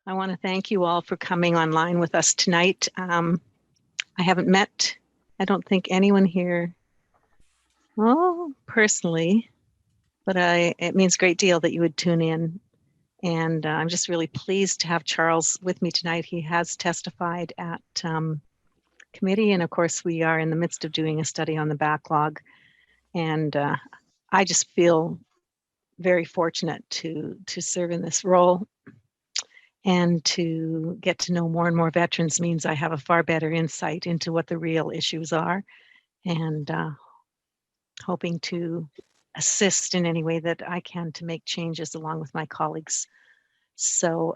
I want to thank you all for coming online with us tonight. I haven't met, I don't think anyone here, personally, but it means a great deal that you would tune in. And I'm just really pleased to have Charles with me tonight. He has testified at committee, and of course we are in the midst of doing a study on the backlog. And I just feel very fortunate to serve in this role, and to get to know more and more veterans means I have a far better insight into what the real issues are, and hoping to assist in any way that I can to make changes along with my colleagues. So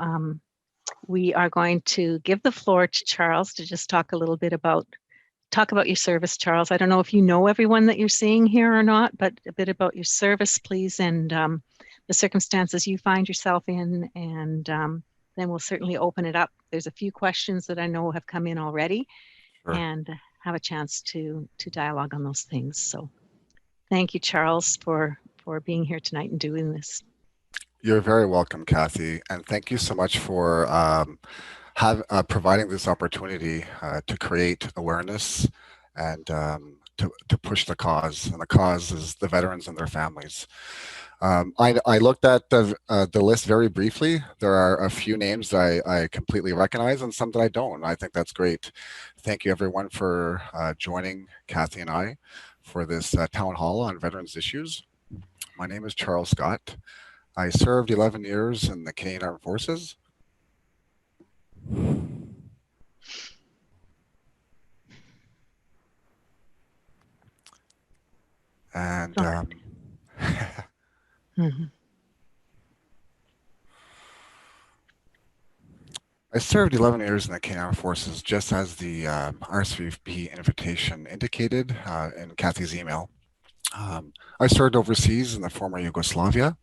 we are going to give the floor to Charles to just talk a little bit about your service, Charles. I don't know if you know everyone that you're seeing here or not, but a bit about your service, please, and the circumstances you find yourself in, and then we'll certainly open it up. There's a few questions that I know have come in already, Sure. and have a chance to dialogue on those things. So thank you, Charles, for being here tonight and doing this. You're very welcome, Cathay, and thank you so much for providing this opportunity to create awareness and to push the cause. And the cause is the veterans and their families. I looked at the list very briefly. There are a few names that I completely recognize and some that I don't. I think that's great. Thank you, everyone, for joining Cathay and I for this town hall on veterans issues. My name is Charles Scott. I served 11 years in the Canadian Armed Forces. And Mm-hmm. I served 11 years in the Canadian Armed Forces, just as the RSVP invitation indicated in Cathy's email. I served overseas in the former Yugoslavia.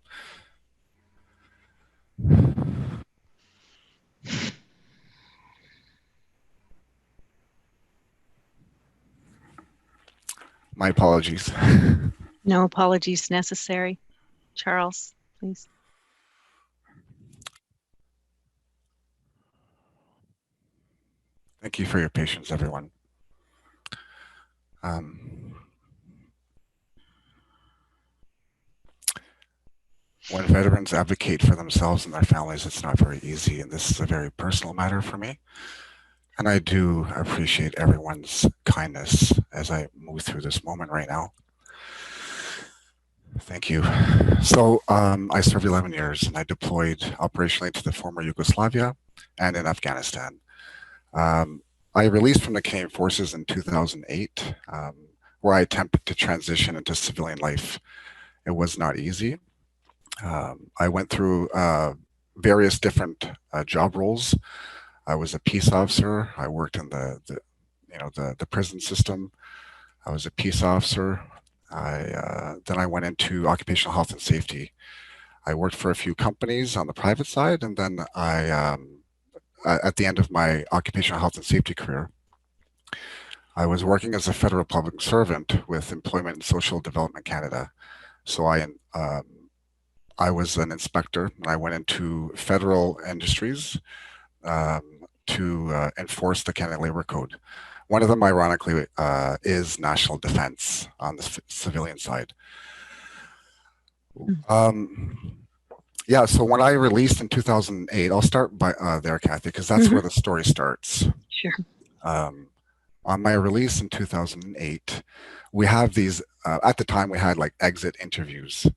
My apologies. No apologies necessary. Charles, please. Thank you for your patience, everyone. When veterans advocate for themselves and their families, it's not very easy, and this is a very personal matter for me. And I do appreciate everyone's kindness as I move through this moment right now. Thank you. So I served 11 years, and I deployed operationally to the former Yugoslavia and in Afghanistan. I released from the Canadian Forces in 2008, where I attempted to transition into civilian life. It was not easy. I went through various different job roles. I was a peace officer. I worked in the prison system. I was a peace officer. Then I went into occupational health and safety. I worked for a few companies on the private side, and then at the end of my occupational health and safety career, I was working as a federal public servant with Employment and Social Development Canada. So I was an inspector, and I went into federal industries to enforce the Canada Labor Code. One of them, ironically, is national defense on the civilian side. Yeah, so when I released in 2008, I'll start by there, Cathay, because that's where the story starts. Sure. On my release in 2008, we have these, at the time we had like exit interviews,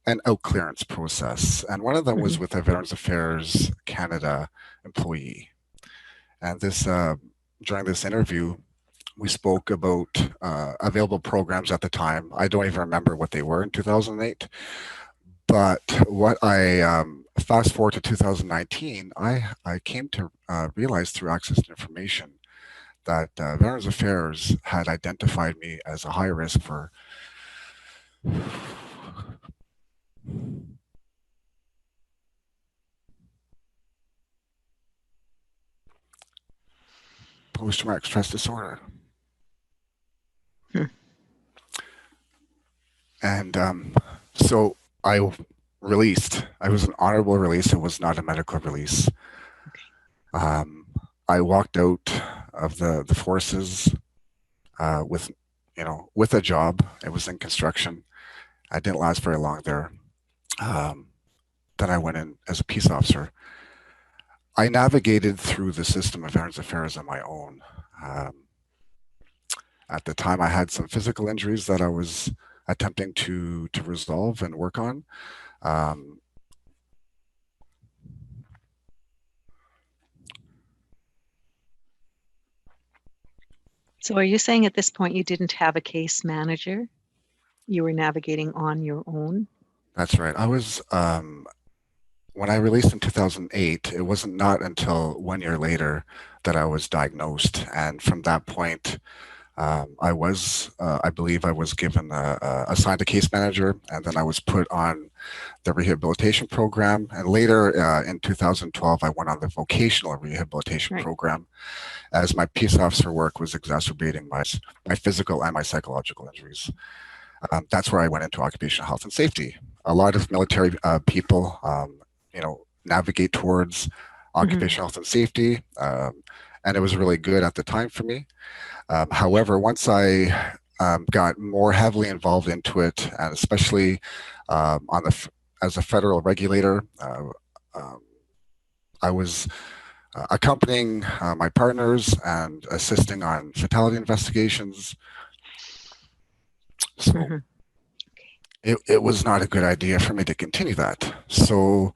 an out clearance process. And one of them was with a Veterans Affairs Canada employee. And this, during this interview, we spoke about available programs at the time. I don't even remember what they were in 2008. But what I fast forward to 2019, I came to realize through access to information that Veterans Affairs had identified me as a high risk for post-traumatic stress disorder. And so I released. I was an honorable release. It was not a medical release. Um, I walked out of the forces with, with a job. It was in construction. I didn't last very long there. Um, then I went in as a peace officer. I navigated through the system of Veterans Affairs on my own. Um, at the time, I had some physical injuries that I was attempting to resolve and work on. Um, So are you saying at this point you didn't have a case manager? You were navigating on your own? that's right. I was when I released in 2008. It wasn't not until 1 year later that I was diagnosed, and from that point, I believe, I was given assigned a case manager, and then I was put on the rehabilitation program. And later in 2012, I went on the vocational rehabilitation Right. program as my peace officer work was exacerbating my physical and my psychological injuries. That's where I went into occupational health and safety. A lot of military people, navigate towards occupational health and safety, and it was really good at the time for me. However, once I got more heavily involved into it, and especially as a federal regulator, um, I was accompanying my partners and assisting on fatality investigations. So Mm-hmm. it was not a good idea for me to continue that. So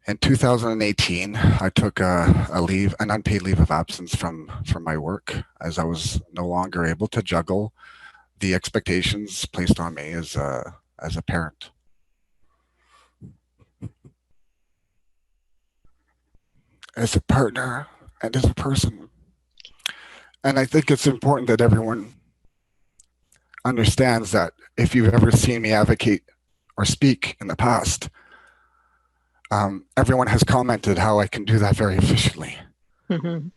in 2018, I took an unpaid leave of absence from my work, as I was no longer able to juggle the expectations placed on me as a parent. As a partner, and as a person. And I think it's important that everyone understands that if you've ever seen me advocate or speak in the past, everyone has commented how I can do that very efficiently. Mm-hmm.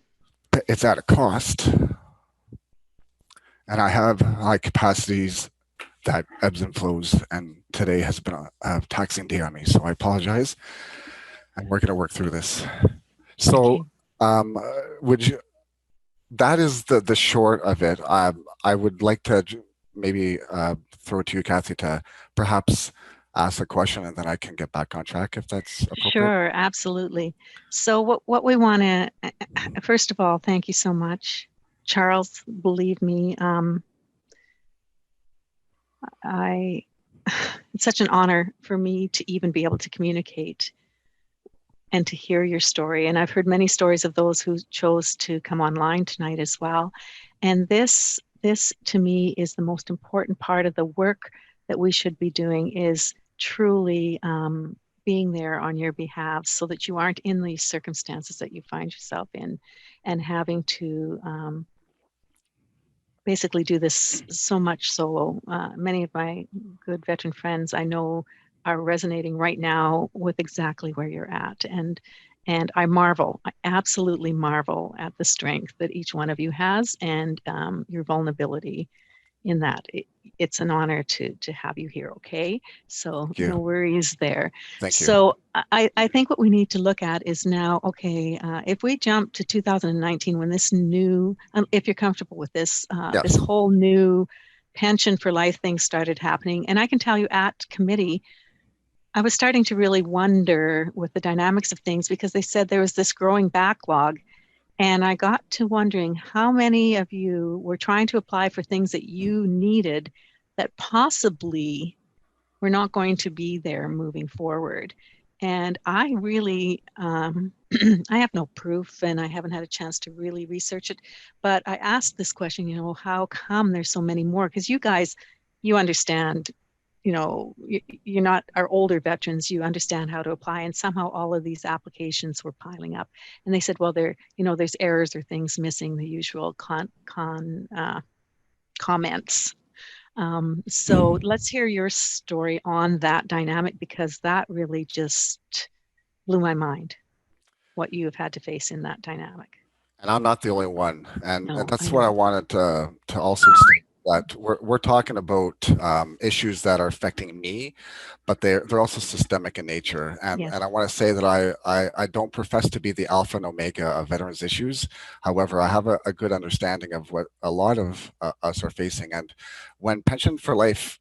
But it's at a cost. And I have high capacities that ebbs and flows. And today has been a taxing day on me. So I apologize. And we're going to work through this. So, would you? That is the short of it. I would like to maybe throw it to you, Cathay, to perhaps ask a question, and then I can get back on track if that's appropriate. Sure, absolutely. So what we want to, first of all, thank you so much, Charles. Believe me, it's such an honor for me to even be able to communicate and to hear your story. And I've heard many stories of those who chose to come online tonight as well. And this to me is the most important part of the work that we should be doing, is truly being there on your behalf, so that you aren't in these circumstances that you find yourself in, and having to basically do this so much solo. Many of my good veteran friends I know are resonating right now with exactly where you're at. And I absolutely marvel at the strength that each one of you has, and your vulnerability in that. It's an honor to have you here, okay? So no worries there. Thank you. So I think what we need to look at is now, okay, if we jump to 2019, when this new, if you're comfortable with this, Yes. this whole new pension for life thing started happening. And I can tell you at committee, I was starting to really wonder with the dynamics of things, because they said there was this growing backlog. And I got to wondering how many of you were trying to apply for things that you needed that possibly were not going to be there moving forward. And I really, I have no proof, and I haven't had a chance to really research it. But I asked this question, how come there's so many more? Because you guys, you understand, you're not our older veterans, you understand how to apply, and somehow all of these applications were piling up. And they said, well, there's errors or things missing, the usual comments. So let's hear your story on that dynamic, because that really just blew my mind, what you have had to face in that dynamic. And I'm not the only one. And No, that's I what I know. wanted to also state. that we're talking about issues that are affecting me, but they're also systemic in nature. Yes. And I want to say that I don't profess to be the alpha and omega of veterans issues. However, I have a good understanding of what a lot of us are facing. And when Pension for Life,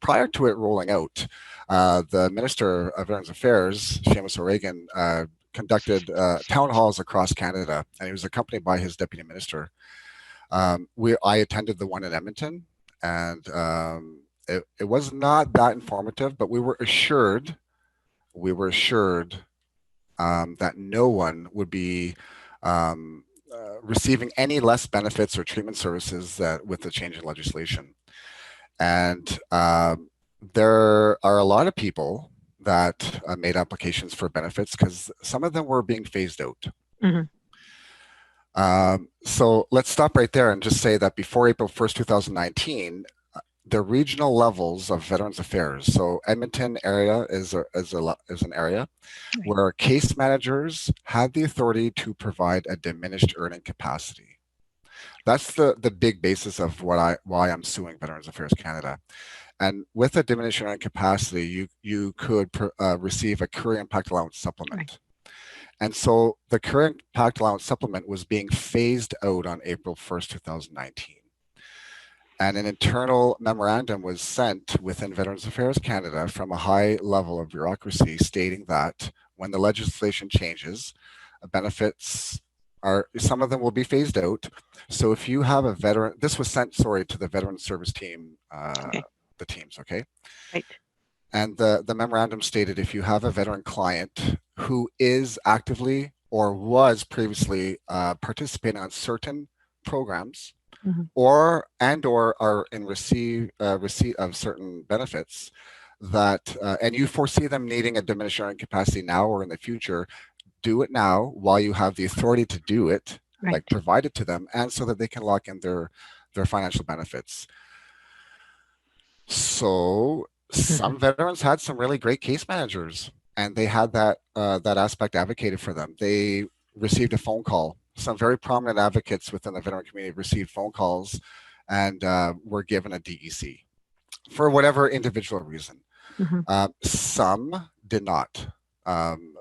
prior to it rolling out, the Minister of Veterans Affairs, Seamus O'Regan, conducted town halls across Canada, and he was accompanied by his deputy minister. I attended the one in Edmonton, and it was not that informative, but we were assured that no one would be receiving any less benefits or treatment services that with the change in legislation. And there are a lot of people that made applications for benefits because some of them were being phased out. Mhm. So let's stop right there and just say that before April 1st, 2019, the regional levels of Veterans Affairs. So Edmonton area is an area Right. where case managers had the authority to provide a diminished earning capacity. That's the big basis of why I'm suing Veterans Affairs Canada. And with a diminished earning capacity, you could receive a career impact allowance supplement. Right. And so the career impact allowance supplement was being phased out on April 1st, 2019. And an internal memorandum was sent within Veterans Affairs Canada from a high level of bureaucracy stating that when the legislation changes, benefits some of them will be phased out. So if you have a veteran, this was sent, to the veteran service team, Okay. the teams, okay? Right. And the memorandum stated if you have a veteran client who is actively or was previously participating on certain programs, Mhm. or are in receipt of certain benefits, that and you foresee them needing a diminished earning capacity now or in the future, do it now while you have the authority to do it, Right. like provide it to them, and so that they can lock in their financial benefits. So some veterans had some really great case managers, and they had that aspect advocated for them. They received a phone call. Some very prominent advocates within the veteran community received phone calls and were given a DEC for whatever individual reason. Mhm. Some did not,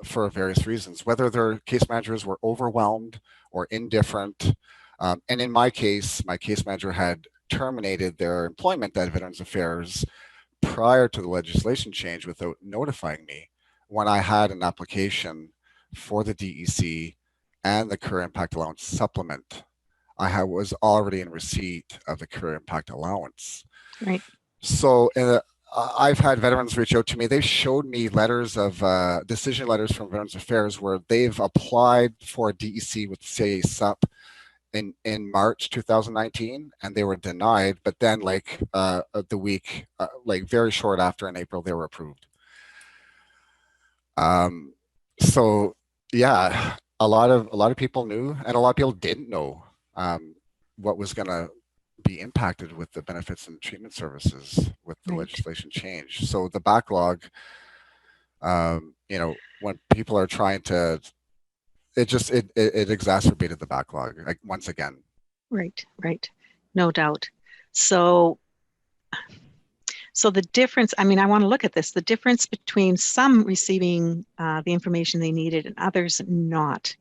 for various reasons, whether their case managers were overwhelmed or indifferent. And in my case manager had terminated their employment at Veterans Affairs prior to the legislation change without notifying me when I had an application for the DEC and the career impact allowance supplement. Was already in receipt of the career impact allowance. Right. So I've had veterans reach out to me. They've showed me letters of decision letters from Veterans Affairs where they've applied for a DEC with CAA SUP in March 2019, and they were denied. But then, the week, very short after in April, they were approved. So yeah, a lot of people knew, and a lot of people didn't know what was going to be impacted with the benefits and treatment services with the Right. legislation change. So the backlog, when people are trying to, it exacerbated the backlog once again. Right. Right. No doubt. So the difference, I mean, I want to look at this, the difference between some receiving the information they needed and others not.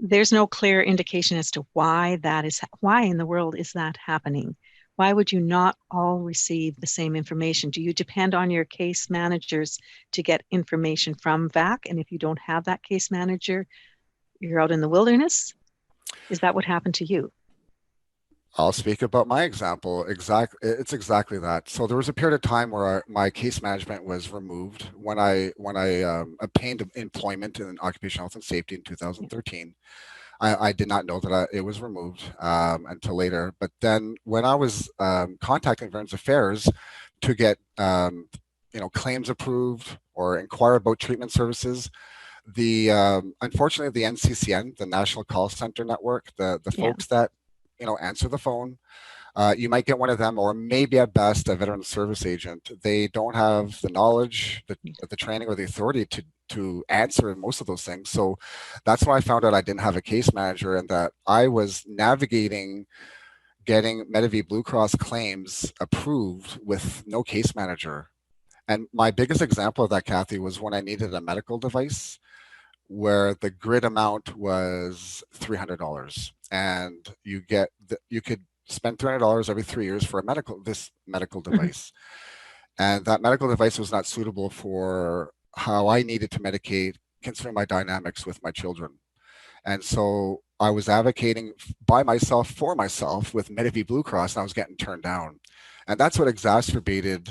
There's no clear indication as to why in the world is that happening? Why would you not all receive the same information? Do you depend on your case managers to get information from VAC? And if you don't have that case manager, you're out in the wilderness? Is that what happened to you? I'll speak about my example. It's exactly that. So there was a period of time where my case management was removed when I obtained employment in occupational health and safety in 2013. I did not know that it was removed until later. But then when I was contacting Veterans Affairs to get claims approved or inquire about treatment services, unfortunately the NCCN, the National Call Center Network, the folks that answer the phone, you might get one of them, or maybe at best a veteran service agent. They don't have the knowledge, the training, or the authority to answer most of those things. So that's when I found out I didn't have a case manager and that I was navigating getting Medivie Blue Cross claims approved with no case manager. And my biggest example of that, Cathay, was when I needed a medical device where the grid amount was $300, and you could spend $300 every 3 years for this medical device, and that medical device was not suitable for how I needed to medicate, considering my dynamics with my children. And so I was advocating by myself for myself with Medivie Blue Cross, and I was getting turned down. And that's what exacerbated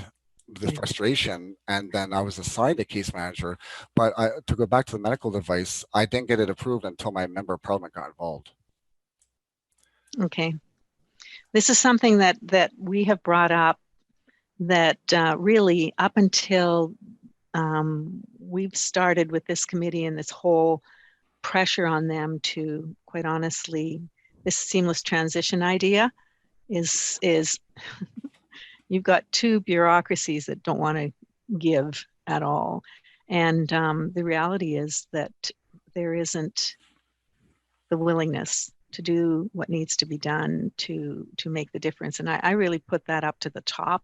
the frustration. And then I was assigned a case manager. But to go back to the medical device, I didn't get it approved until my member of parliament got involved. Okay. This is something that we have brought up, that really up until we've started with this committee and this whole pressure on them to, quite honestly, this seamless transition idea is you've got two bureaucracies that don't want to give at all. And the reality is that there isn't the willingness to do what needs to be done to make the difference. And I really put that up to the top,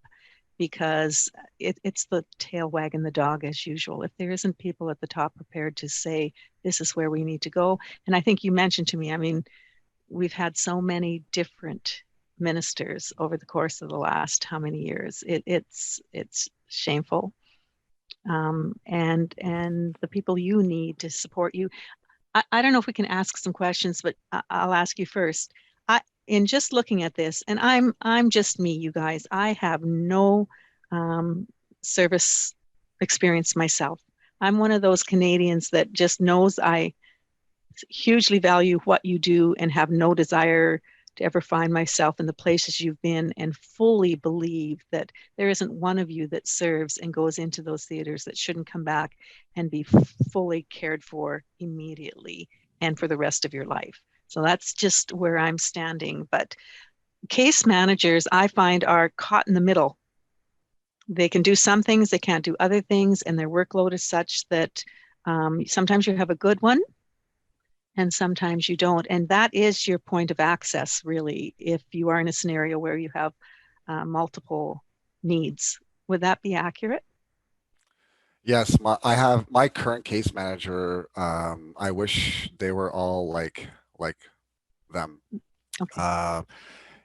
because it's the tail wagging the dog as usual. If there isn't people at the top prepared to say, this is where we need to go. And I think you mentioned to me, I mean, we've had so many different ministers over the course of the last how many years. It's shameful. And the people you need to support you. I don't know if we can ask some questions, but I'll ask you first. In just looking at this, and I'm just me, you guys, I have no service experience myself. I'm one of those Canadians that just knows I hugely value what you do and have no desire to ever find myself in the places you've been, and fully believe that there isn't one of you that serves and goes into those theaters that shouldn't come back and be fully cared for immediately and for the rest of your life. So that's just where I'm standing. But case managers, I find, are caught in the middle. They can do some things, they can't do other things, and their workload is such that sometimes you have a good one and sometimes you don't. And that is your point of access, really, if you are in a scenario where you have multiple needs. Would that be accurate? Yes, I have my current case manager. I wish they were all like them. Okay.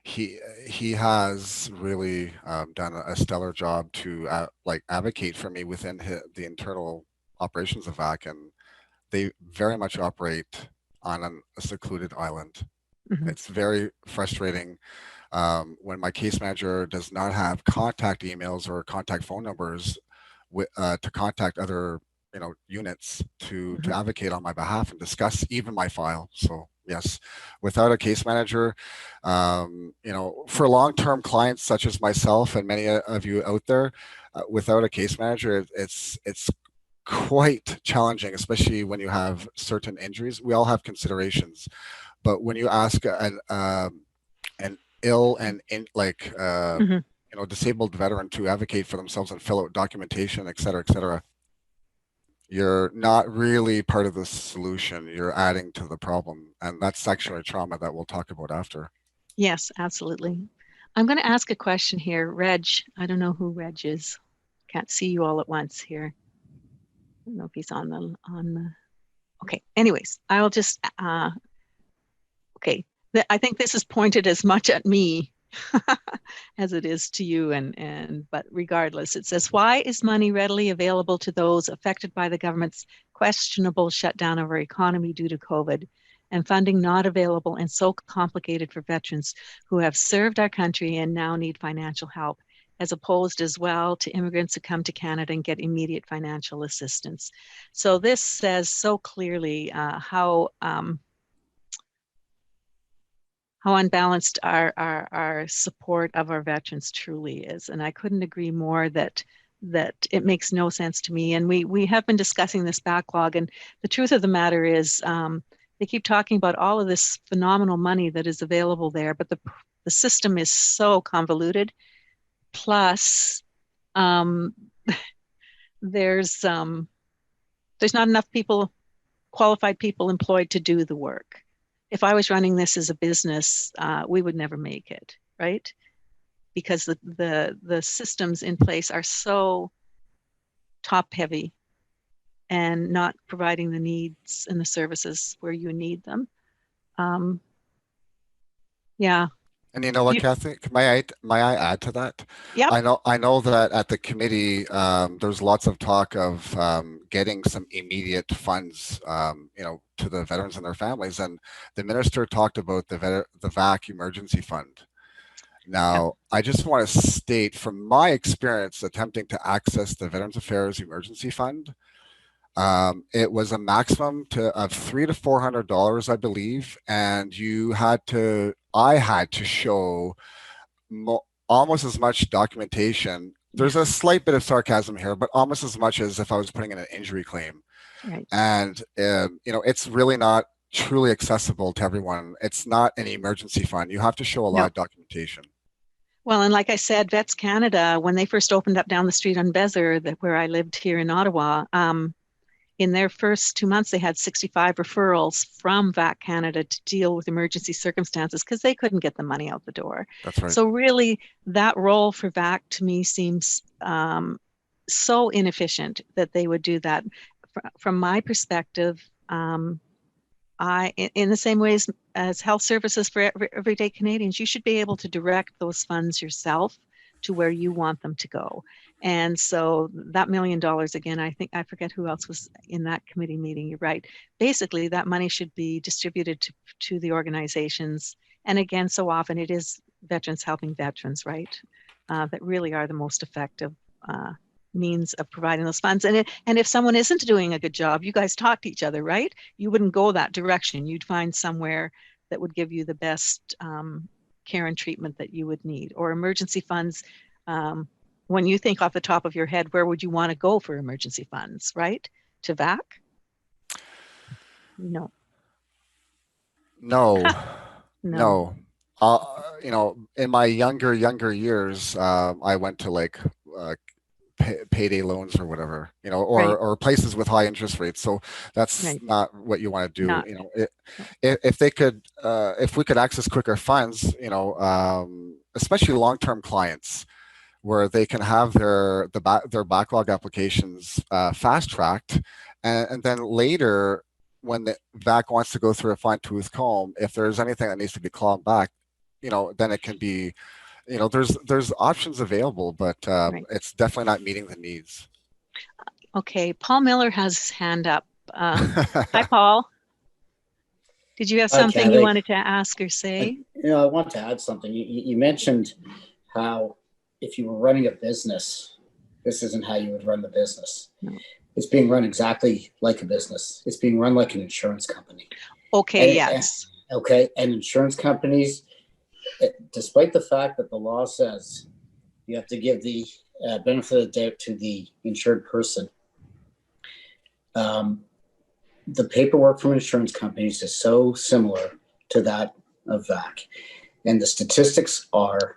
He has really done a stellar job to advocate for me within the internal operations of VAC, and they very much operate on a secluded island. Mm-hmm. It's very frustrating when my case manager does not have contact emails or contact phone numbers to contact other units to advocate on my behalf and discuss even my file. So yes, without a case manager, for long-term clients such as myself and many of you out there, without a case manager, it's quite challenging, especially when you have certain injuries. We all have considerations, but when you ask an ill and disabled veteran to advocate for themselves and fill out documentation, et cetera, you're not really part of the solution. You're adding to the problem, and that's sexual trauma that we'll talk about after. Yes, absolutely. I'm going to ask a question here. Reg, I don't know who Reg is. Can't see you all at once here. I don't know if he's on the. Okay. Anyways, I will just. Okay. I think this is pointed as much at me as it is to you, but regardless, it says, why is money readily available to those affected by the government's questionable shutdown of our economy due to COVID, and funding not available and so complicated for veterans who have served our country and now need financial help, as opposed as well to immigrants who come to Canada and get immediate financial assistance? So this says so clearly how unbalanced our support of our veterans truly is. And I couldn't agree more that it makes no sense to me. And we have been discussing this backlog, and the truth of the matter is they keep talking about all of this phenomenal money that is available there, but the system is so convoluted. Plus, there's not enough qualified people employed to do the work. if I was running this as a business, we would never make it, right? Because the systems in place are so top heavy and not providing the needs and the services where you need them. Yeah. And you know what, You, Kathy? May I add to that? yep. I know that at the committee, there's lots of talk of getting some immediate funds, to the veterans and their families. And the minister talked about the VAC emergency fund. Yep. Now, I just want to state from my experience attempting to access the Veterans Affairs Emergency Fund, it was a maximum of $300 to $400, I believe, and I had to show almost as much documentation. There's a slight bit of sarcasm here, but almost as much as if I was putting in an injury claim. Right. And it's really not truly accessible to everyone. It's not an emergency fund. You have to show a lot of documentation. Well, and like I said, Vets Canada, when they first opened up down the street on Bezer, where I lived here in Ottawa, in their first 2 months, they had 65 referrals from VAC Canada to deal with emergency circumstances because they couldn't get the money out the door. That's right. So really, that role for VAC to me seems so inefficient that they would do that. From my perspective, in the same ways as health services for everyday Canadians, you should be able to direct those funds yourself to where you want them to go. And so that $1 million, again, I forget who else was in that committee meeting. You're right. Basically, that money should be distributed to the organizations. And again, so often it is veterans helping veterans, right? That really are the most effective means of providing those funds. And if someone isn't doing a good job, you guys talk to each other, right? You wouldn't go that direction. You'd find somewhere that would give you the best care and treatment that you would need. Or emergency funds, when you think off the top of your head, where would you want to go for emergency funds, right? To VAC? No. No. No. In my younger years, I went to like payday loans or whatever, or places with high interest rates. So that's not what you want to do. If we could access quicker funds, especially long-term clients, where they can have their backlog applications fast-tracked, and then later, when the VAC wants to go through a fine-tooth comb, if there's anything that needs to be clawed back, then it can be. There's options available, but it's definitely not meeting the needs. Okay, Paul Miller has his hand up. Hi, Paul. Did you have something you wanted to ask or say? I want to add something. You mentioned how if you were running a business, this isn't how you would run the business. No. It's being run exactly like a business. It's being run like an insurance company. Okay, yes. And insurance companies, despite the fact that the law says you have to give the benefit of the doubt to the insured person, the paperwork from insurance companies is so similar to that of VAC. And the statistics are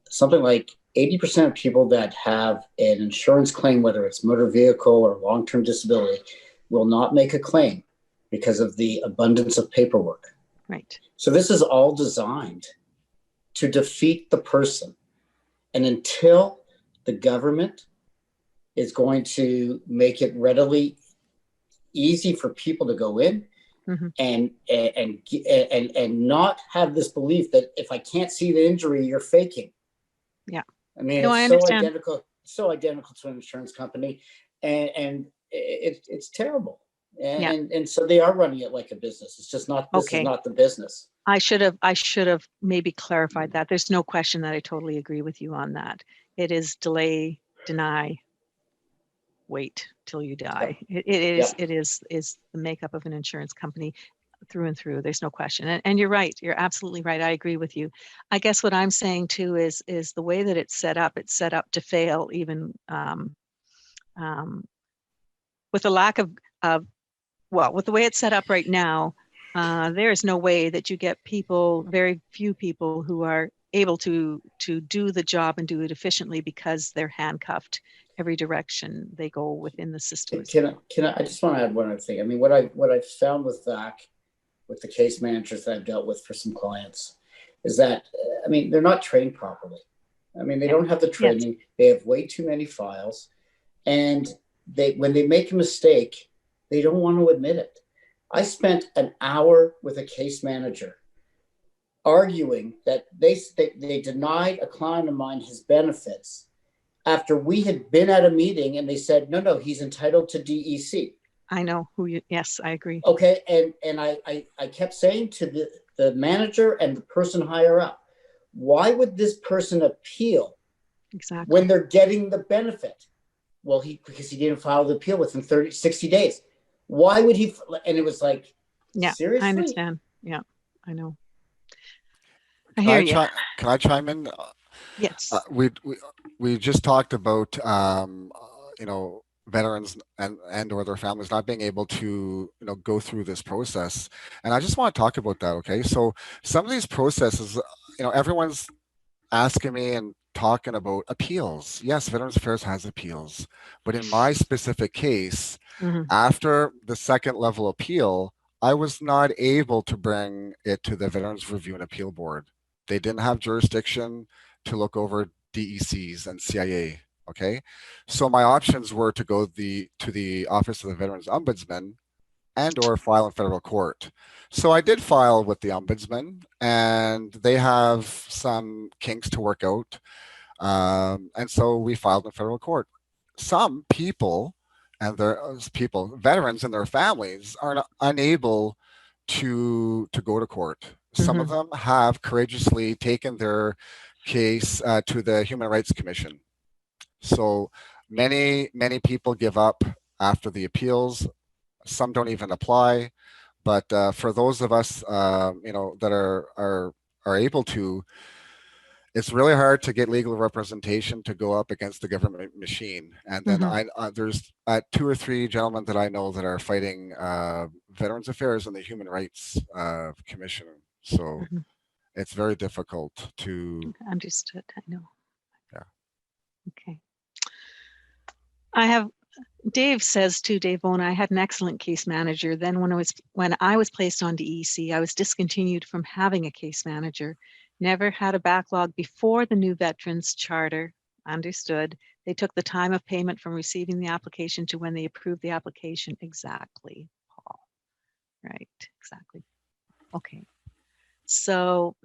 something like 80% of people that have an insurance claim, whether it's motor vehicle or long-term disability, will not make a claim because of the abundance of paperwork. Right. So this is all designed to defeat the person. And until the government is going to make it readily easy for people to go in and not have this belief that if I can't see the injury, you're faking. Yeah. I mean, no, it's so identical to an insurance company, and it's terrible. And so they are running it like a business. It's just not. This is not the business. I should have maybe clarified that. There's no question that I totally agree with you on that. It is delay, deny, wait till you die. It is the makeup of an insurance company through and through. There's no question. And you're right. You're absolutely right. I agree with you. I guess what I'm saying too is the way that it's set up to fail, even with the lack of with the way it's set up right now, there is no way that you get very few people who are able to do the job and do it efficiently because they're handcuffed every direction they go within the system. Can I just want to add one other thing? I mean, what I found with VAC with the case managers that I've dealt with for some clients is that, I mean, they're not trained properly. I mean, they don't have the training. Yes. They have way too many files. And when they make a mistake, they don't want to admit it. I spent an hour with a case manager arguing that they denied a client of mine his benefits after we had been at a meeting and they said, no, he's entitled to DEC. I know who you, yes, I agree. Okay, and I kept saying to the manager and the person higher up, why would this person appeal exactly when they're getting the benefit? Well, because he didn't file the appeal within 60 days. Why would he? And it was like, yeah, seriously? I understand. Yeah, I know. I hear you. Can I chime in? Yes. We just talked about veterans and or their families not being able to go through this process, and I just want to talk about that. Okay, so some of these processes, everyone's asking me and talking about appeals. Yes, Veterans Affairs has appeals, but in my specific case, after the second level appeal, I was not able to bring it to the Veterans Review and Appeal Board. They didn't have jurisdiction to look over DECs and CIA. Okay, so my options were to go to the Office of the Veterans Ombudsman and or file in federal court. So I did file with the Ombudsman, and they have some kinks to work out. And so we filed in federal court. Some people and veterans and their families are unable to go to court. Some of them have courageously taken their case to the Human Rights Commission. So many people give up after the appeals. Some don't even apply. But for those of us, that are able to, it's really hard to get legal representation to go up against the government machine. And then there's 2 or 3 gentlemen that I know that are fighting Veterans Affairs and the Human Rights Commission. So it's very difficult to. Understood. I know. Yeah. Okay. Dave says to Dave Bona, I had an excellent case manager. Then when I was placed on DEC, I was discontinued from having a case manager. Never had a backlog before the new Veterans Charter. Understood. They took the time of payment from receiving the application to when they approved the application. Exactly, Paul. Right, exactly. Okay. So,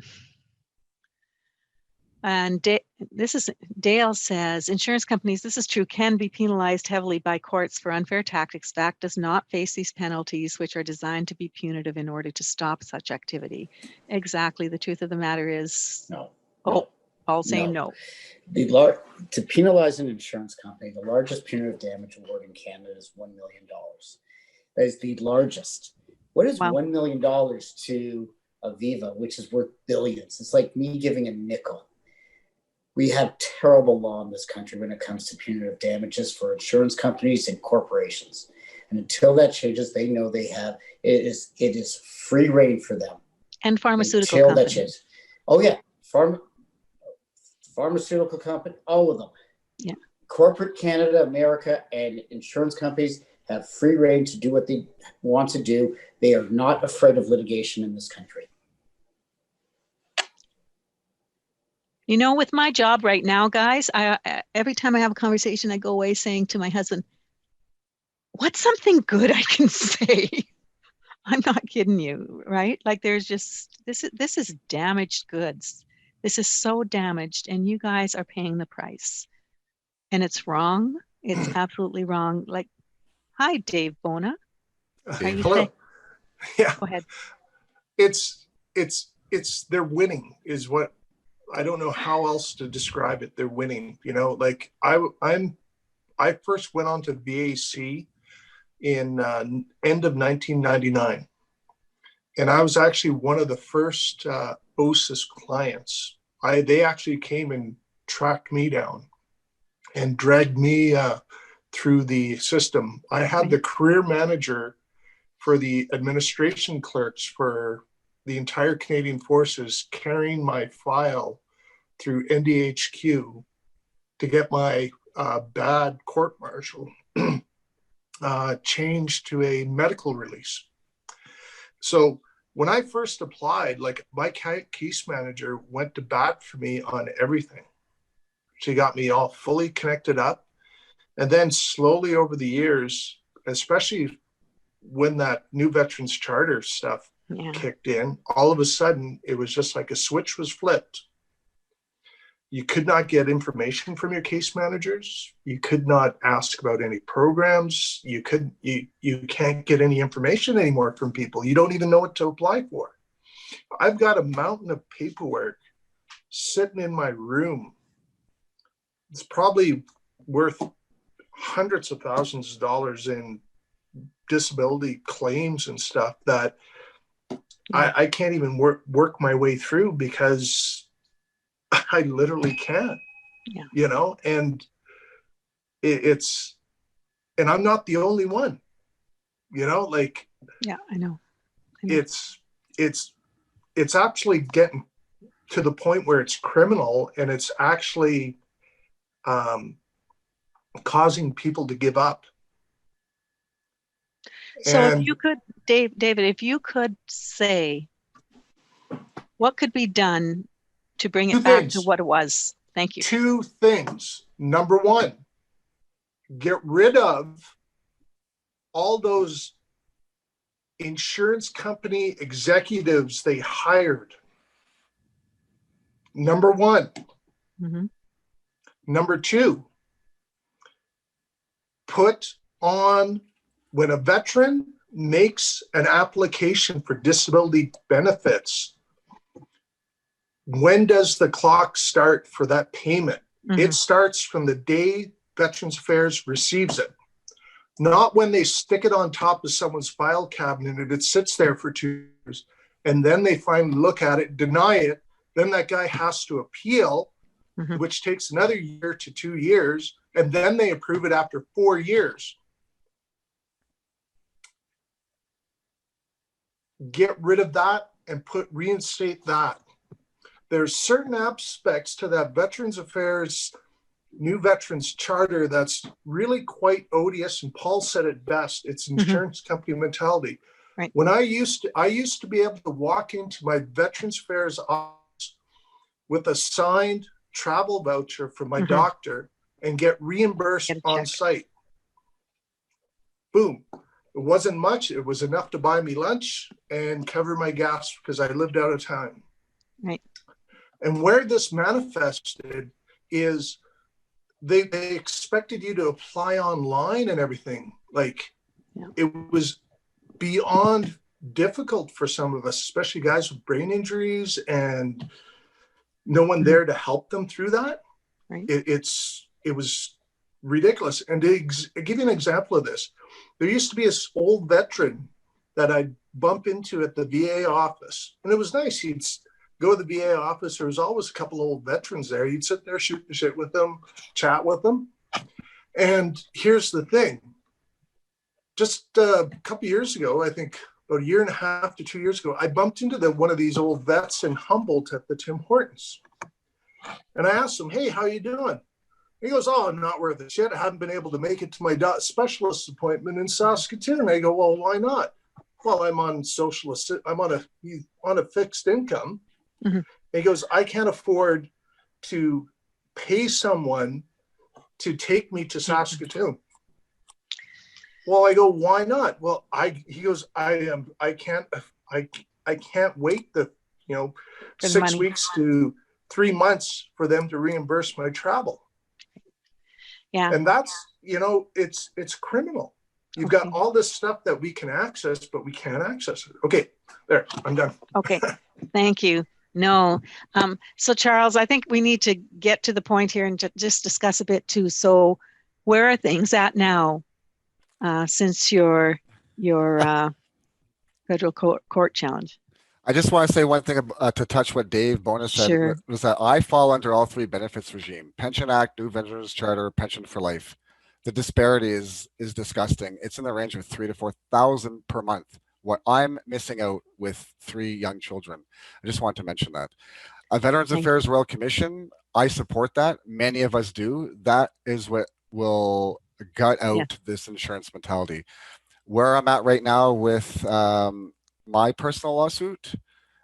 and Dale says, insurance companies, this is true, can be penalized heavily by courts for unfair tactics. VAC does not face these penalties, which are designed to be punitive in order to stop such activity. Exactly. The truth of the matter is no. Paul's saying no. To penalize an insurance company, the largest punitive damage award in Canada is $1 million. That is the largest. What is $1 million to Aviva, which is worth billions? It's like me giving a nickel. We have terrible law in this country when it comes to punitive damages for insurance companies and corporations. And until that changes, they know they have, it is free reign for them. And pharmaceutical companies. That changes. Oh yeah, pharmaceutical company, all of them. Yeah. Corporate Canada, America, and insurance companies have free reign to do what they want to do. They are not afraid of litigation in this country. With my job right now, guys, every time I have a conversation, I go away saying to my husband, what's something good I can say? I'm not kidding you, right? Like there's just, this is damaged goods. This is so damaged, and you guys are paying the price. And it's wrong. It's absolutely wrong. Like, hi, Dave Bona. Hello. Yeah. Go ahead. It's they're winning is what, I don't know how else to describe it. They're winning, like I first went on to VAC in end of 1999. And I was actually one of the first OSIS clients. They actually came and tracked me down and dragged me through the system. I had the career manager for the administration clerks for the entire Canadian Forces carrying my file through NDHQ to get my bad court-martial changed to a medical release. So when I first applied, like my case manager went to bat for me on everything. She got me all fully connected up. And then slowly over the years, especially when that new Veterans Charter stuff kicked in, all of a sudden it was just like a switch was flipped. You could not get information from your case managers. You could not ask about any programs. You can't get any information anymore from people. You don't even know what to apply for. I've got a mountain of paperwork sitting in my room. It's probably worth hundreds of thousands of dollars in disability claims and stuff that I can't even work my way through because I literally can't, you know, and it's, and I'm not the only one, you know, like, I know. It's actually getting to the point where it's criminal, and it's actually causing people to give up. So if you could, David, if you could say what could be done to bring it back to what it was. Thank you. 2 things. Number 1, get rid of all those insurance company executives they hired. Number 1. Mm-hmm. Number 2, put on, when a veteran makes an application for disability benefits, when does the clock start for that payment? Mm-hmm. It starts from the day Veterans Affairs receives it, not when they stick it on top of someone's file cabinet and it sits there for 2 years, and then they finally look at it, deny it, then that guy has to appeal, mm-hmm. which takes another year to 2 years, and then they approve it after 4 years. Get rid of that and reinstate that. There's certain aspects to that Veterans Affairs new Veterans Charter that's really quite odious, and Paul said it best. It's insurance mm-hmm. company mentality. Right. When I used to be able to walk into my Veterans Affairs office with a signed travel voucher from my mm-hmm. doctor and get reimbursed on site. Boom. It wasn't much. It was enough to buy me lunch and cover my gas because I lived out of town. Right. And where this manifested is they expected you to apply online and everything. Like it was beyond difficult for some of us, especially guys with brain injuries and no one there to help them through that. Right. It was ridiculous. And to give you an example of this, there used to be this old veteran that I'd bump into at the VA office. And it was nice. He'd go to the VA office. There was always a couple of old veterans there. You'd sit there, shoot the shit with them, chat with them. And here's the thing. Just a couple of years ago, I think about 1.5 to 2 years ago, I bumped into one of these old vets in Humboldt at the Tim Hortons. And I asked him, hey, how you doing? He goes, oh, I'm not worth it shit. I haven't been able to make it to my specialist appointment in Saskatoon. I go, well, why not? Well, I'm on a fixed income. Mm-hmm. And he goes, I can't afford to pay someone to take me to Saskatoon. Well, I go, why not? Well, he goes, I can't wait the 6 weeks to 3 months for them to reimburse my travel. Yeah. And that's, it's criminal. You've got all this stuff that we can access, but we can't access it. Okay, there, I'm done. Okay, thank you. No. So Charles, I think we need to get to the point here and just discuss a bit too. So where are things at now since your federal court challenge? I just want to say one thing to touch what Dave Bonus said. Sure. Was that I fall under all 3 benefits regime: Pension Act, New Veterans Charter, Pension for Life. The disparity is disgusting. It's in the range of $3,000 to $4,000 per month. What I'm missing out with 3 young children. I just want to mention that. A Veterans Affairs Royal Commission, I support that. Many of us do. That is what will gut out this insurance mentality. Where I'm at right now with my personal lawsuit.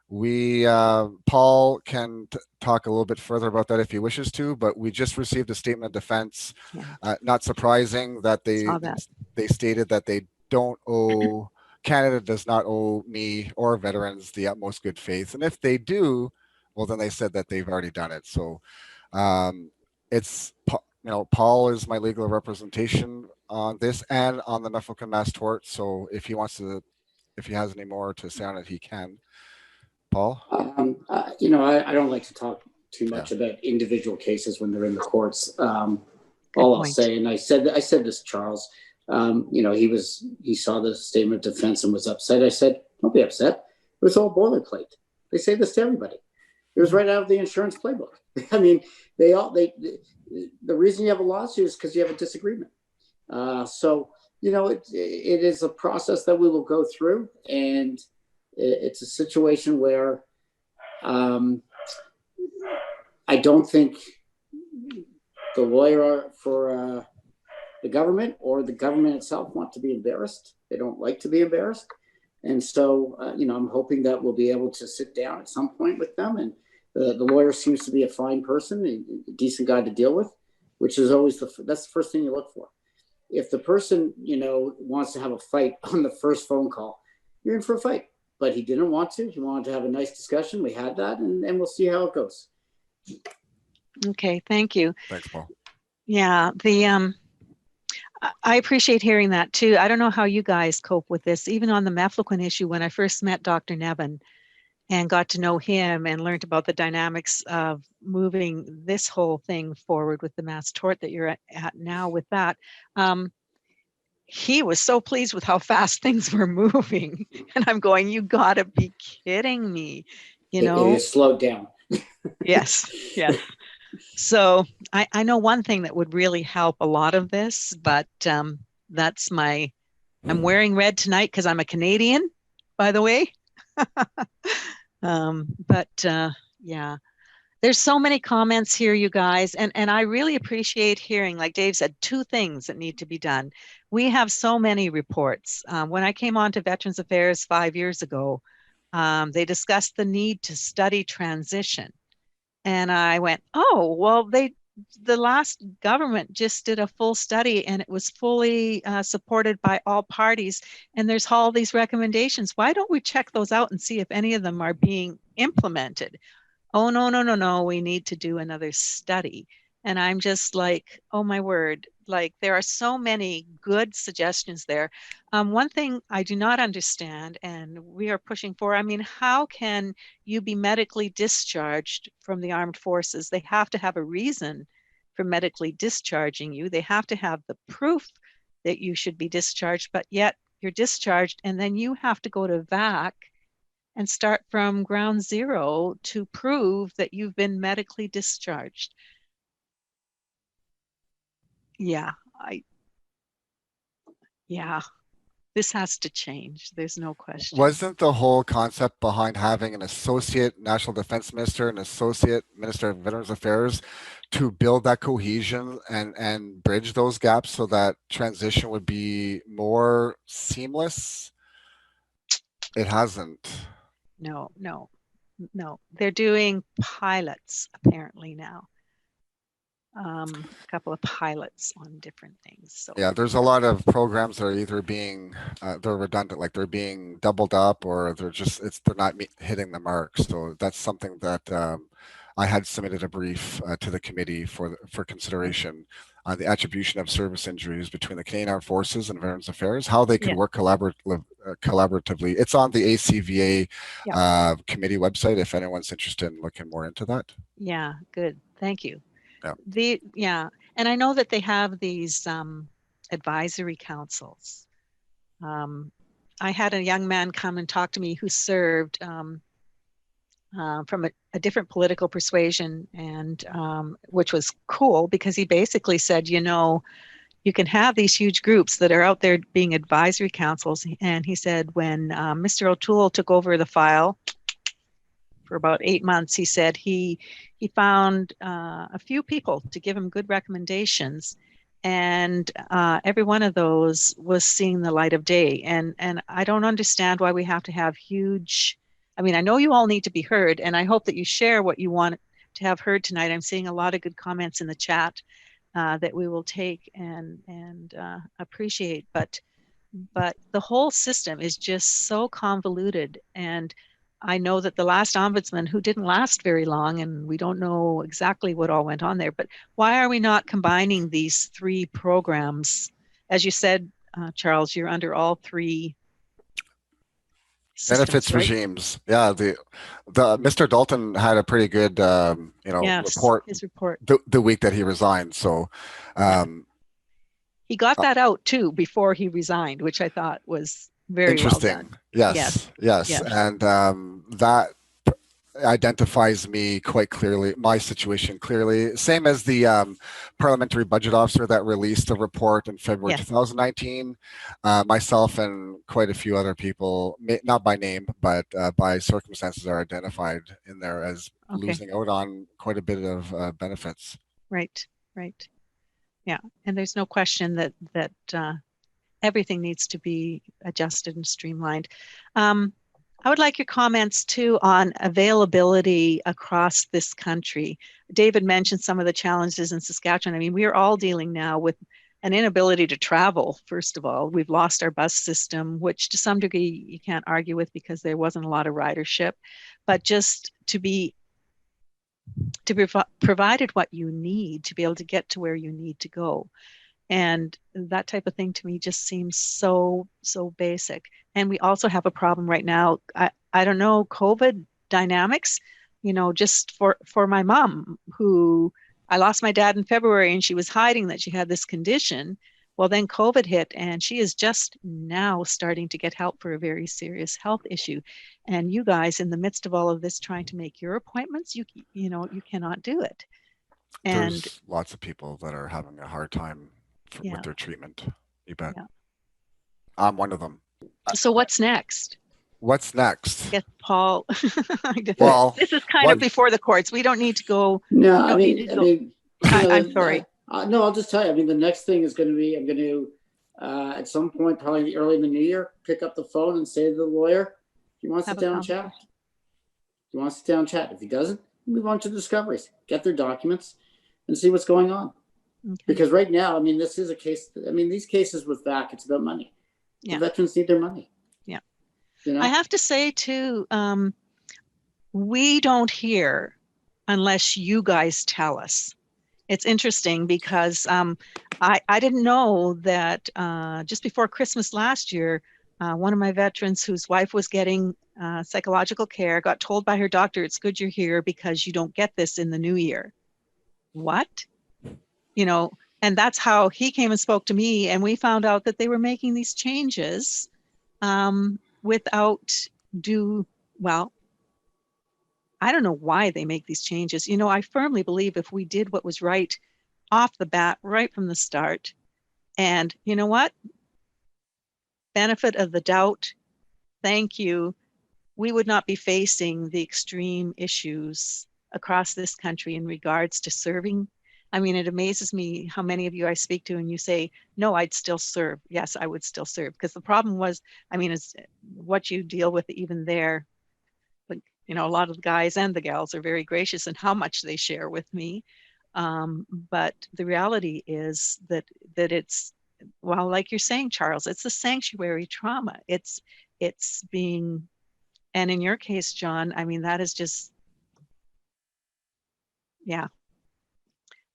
We Paul can talk a little bit further about that if he wishes to, but we just received a statement of defense. Yeah. Not surprising that Saw that. they stated that they don't owe Canada does not owe me or veterans the utmost good faith, and if they do, well, then they said that they've already done it. So it's Paul is my legal representation on this and on the Norfolk and Mass tort. So if he has any more to say on it, he can. Paul? I don't like to talk too much about individual cases when they're in the courts. All I'll say, and I said this, Charles, he saw the statement of defense and was upset. I said, don't be upset. It was all boilerplate. They say this to everybody. It was right out of the insurance playbook. I mean, the reason you have a lawsuit is because you have a disagreement. So it is a process that we will go through, and it's a situation where I don't think the lawyer for the government or the government itself want to be embarrassed. They don't like to be embarrassed. And so, I'm hoping that we'll be able to sit down at some point with them. And the lawyer seems to be a fine person, a decent guy to deal with, which is always that's the first thing you look for. If the person, wants to have a fight on the first phone call, you're in for a fight. But he didn't want to. He wanted to have a nice discussion. We had that, and we'll see how it goes. Okay, thank you. Thanks, Paul. Yeah, I appreciate hearing that too. I don't know how you guys cope with this. Even on the mefloquine issue, when I first met Dr. Nevin and got to know him and learned about the dynamics of moving this whole thing forward with the mass tort that you're at now with that, he was so pleased with how fast things were moving. And I'm going, you gotta be kidding me, It is slowed down. Yes. So I know one thing that would really help a lot of this, but that's I'm wearing red tonight because I'm a Canadian, by the way. Yeah, there's so many comments here, you guys, and I really appreciate hearing, like Dave said, 2 things that need to be done. We have so many reports. When I came on to Veterans Affairs 5 years ago, they discussed the need to study transition. And I went, oh, well, the last government just did a full study and it was fully supported by all parties. And there's all these recommendations. Why don't we check those out and see if any of them are being implemented? Oh, no, we need to do another study. And I'm just like, oh my word, like there are so many good suggestions there. One thing I do not understand, and we are pushing for, how can you be medically discharged from the armed forces? They have to have a reason for medically discharging you. They have to have the proof that you should be discharged, but yet you're discharged and then you have to go to VAC and start from ground zero to prove that you've been medically discharged. Yeah, this has to change. There's no question. Wasn't the whole concept behind having an associate national defense minister, an associate minister of Veterans Affairs, to build that cohesion and bridge those gaps so that transition would be more seamless? It hasn't. No. They're doing pilots apparently now. A couple of pilots on different things. So yeah, there's a lot of programs that are either being they're redundant, like they're being doubled up, or they're not hitting the mark. So that's something that I had submitted a brief to the committee for consideration on the attribution of service injuries between the Canadian Armed Forces and Veterans Affairs, how they could work collaboratively. It's on the ACVA committee website if anyone's interested in looking more into that. Yeah, good. Thank you. Yeah. And I know that they have these advisory councils. I had a young man come and talk to me who served from a different political persuasion, and which was cool because he basically said, you can have these huge groups that are out there being advisory councils. And he said when Mr. O'Toole took over the file for about 8 months, he said he found a few people to give him good recommendations, And every one of those was seeing the light of day. And I don't understand why we have to have huge, I mean, I know you all need to be heard, and I hope that you share what you want to have heard tonight. I'm seeing a lot of good comments in the chat that we will take and appreciate. But the whole system is just so convoluted. And I know that the last ombudsman, who didn't last very long, and we don't know exactly what all went on there, but why are we not combining these three programs? As you said, Charles, you're under all three systems, Benefits right? regimes. Yeah, the Mr. Dalton had a pretty good Yes, report his report. the week that he resigned. So He got that out too before he resigned, which I thought was very interesting. well done. Yes. Yes. And that identifies me quite clearly, my situation clearly. Same as the parliamentary budget officer that released a report in February Yes. 2019. Myself and quite a few other people, not by name, but by circumstances, are identified in there as losing out on quite a bit of benefits. Right. Yeah, and there's no question that everything needs to be adjusted and streamlined. I would like your comments too on availability across this country. David mentioned some of the challenges in Saskatchewan. I mean, we are all dealing now with an inability to travel. First of all, we've lost our bus system, which to some degree you can't argue with because there wasn't a lot of ridership, but just to be provided what you need to be able to get to where you need to go. And that type of thing to me just seems so basic. And we also have a problem right now. I don't know, COVID dynamics, just for my mom, who I lost my dad in February and she was hiding that she had this condition. Well, then COVID hit and she is just now starting to get help for a very serious health issue. And you guys, in the midst of all of this, trying to make your appointments, you cannot do it. And there's lots of people that are having a hard time with their treatment. You bet. Yeah. I'm one of them. So what's next? What's next? Yes, Paul. Well, this is kind of before the courts. We don't need to go. No, I mean, I'm sorry. No, I'll just tell you. I mean, the next thing is going to be, I'm going to, at some point, probably early in the new year, pick up the phone and say to the lawyer, "Do you want to sit down and chat? Do you want to sit down and chat? If he doesn't, move on to discoveries, get their documents, and see what's going on." Okay. Because right now, I mean, this is a case. I mean, these cases with VAC, it's about money. Yeah. The veterans need their money. Yeah. I have to say too, we don't hear unless you guys tell us. It's interesting because I didn't know that just before Christmas last year, one of my veterans whose wife was getting psychological care got told by her doctor, "It's good you're here because you don't get this in the new year." What? And that's how he came and spoke to me, and we found out that they were making these changes without I don't know why they make these changes. I firmly believe if we did what was right off the bat, right from the start, and you know what? Benefit of the doubt, thank you, we would not be facing the extreme issues across this country in regards to serving. I mean, it amazes me how many of you I speak to and you say, "No, I'd still serve." Yes, I would still serve. Because the problem was, is what you deal with even there. But, a lot of the guys and the gals are very gracious in how much they share with me. But the reality is that it's, well, like you're saying, Charles, it's a sanctuary trauma. It's being, and in your case, John, that is just, yeah.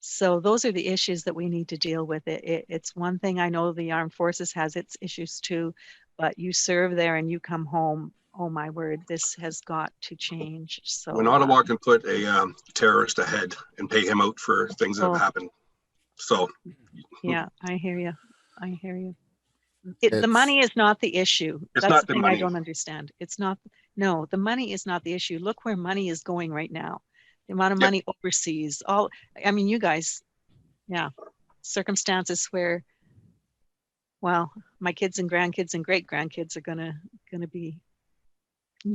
So those are the issues that we need to deal with. It's one thing, I know the armed forces has its issues too, but you serve there and you come home. Oh my word, this has got to change. So when Ottawa can put a terrorist ahead and pay him out for things that have happened. So yeah, I hear you. The money is not the issue. It's That's not the thing money. I don't understand. It's not. No, the money is not the issue. Look where money is going right now. The amount of money overseas. You guys, yeah, circumstances where, well, my kids and grandkids and great grandkids are gonna be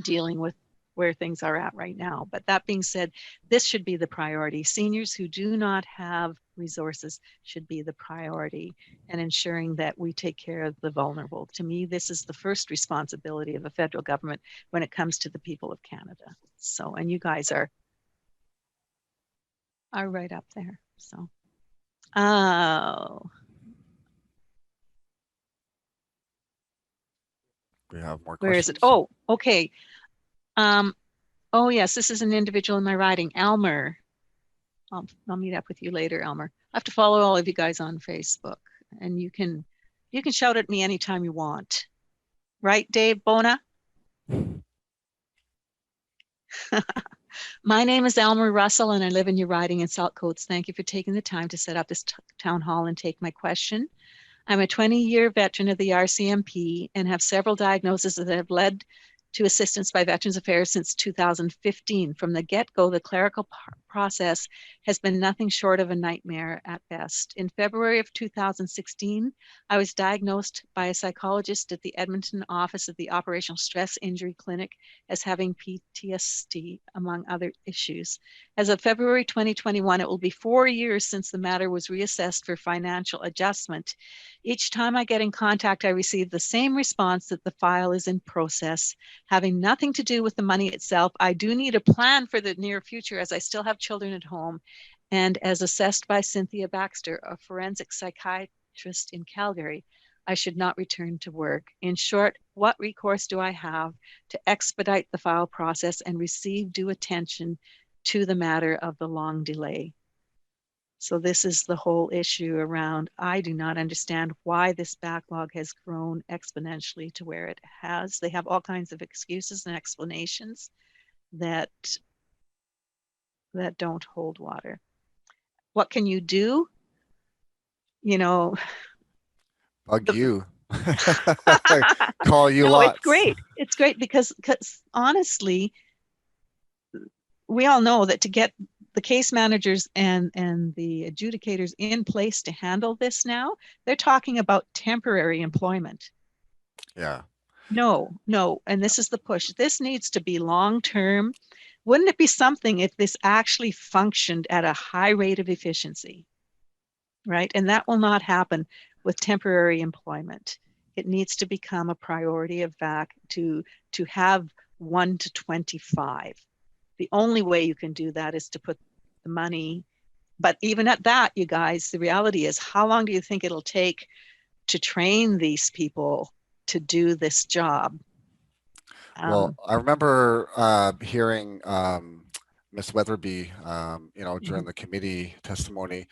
dealing with where things are at right now. But that being said, this should be the priority. Seniors who do not have resources should be the priority, and ensuring that we take care of the vulnerable. To me, this is the first responsibility of the federal government when it comes to the people of Canada. So, and you guys are right up there. So, oh, We have more where is questions. it? Oh, okay. Oh yes, this is an individual in my writing, Elmer. I'll meet up with you later, Elmer. I have to follow all of you guys on Facebook, and you can shout at me anytime you want. Right, Dave Bona? My name is Elmer Russell, and I live in your riding in Saltcoats. Thank you for taking the time to set up this town hall and take my question. I'm a 20-year veteran of the RCMP and have several diagnoses that have led to assistance by Veterans Affairs since 2015. From the get-go, the clerical process has been nothing short of a nightmare at best. In February of 2016, I was diagnosed by a psychologist at the Edmonton office of the Operational Stress Injury Clinic as having PTSD, among other issues. As of February 2021, it will be 4 years since the matter was reassessed for financial adjustment. Each time I get in contact, I receive the same response that the file is in process. Having nothing to do with the money itself, I do need a plan for the near future as I still have children at home. And as assessed by Cynthia Baxter, a forensic psychiatrist in Calgary, I should not return to work. In short, what recourse do I have to expedite the file process and receive due attention to the matter of the long delay? So this is the whole issue around, I do not understand why this backlog has grown exponentially to where it has. They have all kinds of excuses and explanations that don't hold water. What can you do? You know, Bug you. Call you no, lots. it's great. It's great because honestly, we all know that to get the case managers and the adjudicators in place to handle this now, they're talking about temporary employment. Yeah. No. And this is the push. This needs to be long-term. Wouldn't it be something if this actually functioned at a high rate of efficiency, right? And that will not happen with temporary employment. It needs to become a priority of VAC to have 1 to 25. The only way you can do that is to put the money. But even at that, you guys, the reality is, how long do you think it'll take to train these people to do this job? Well, I remember hearing Miss Weatherby, during the committee testimony,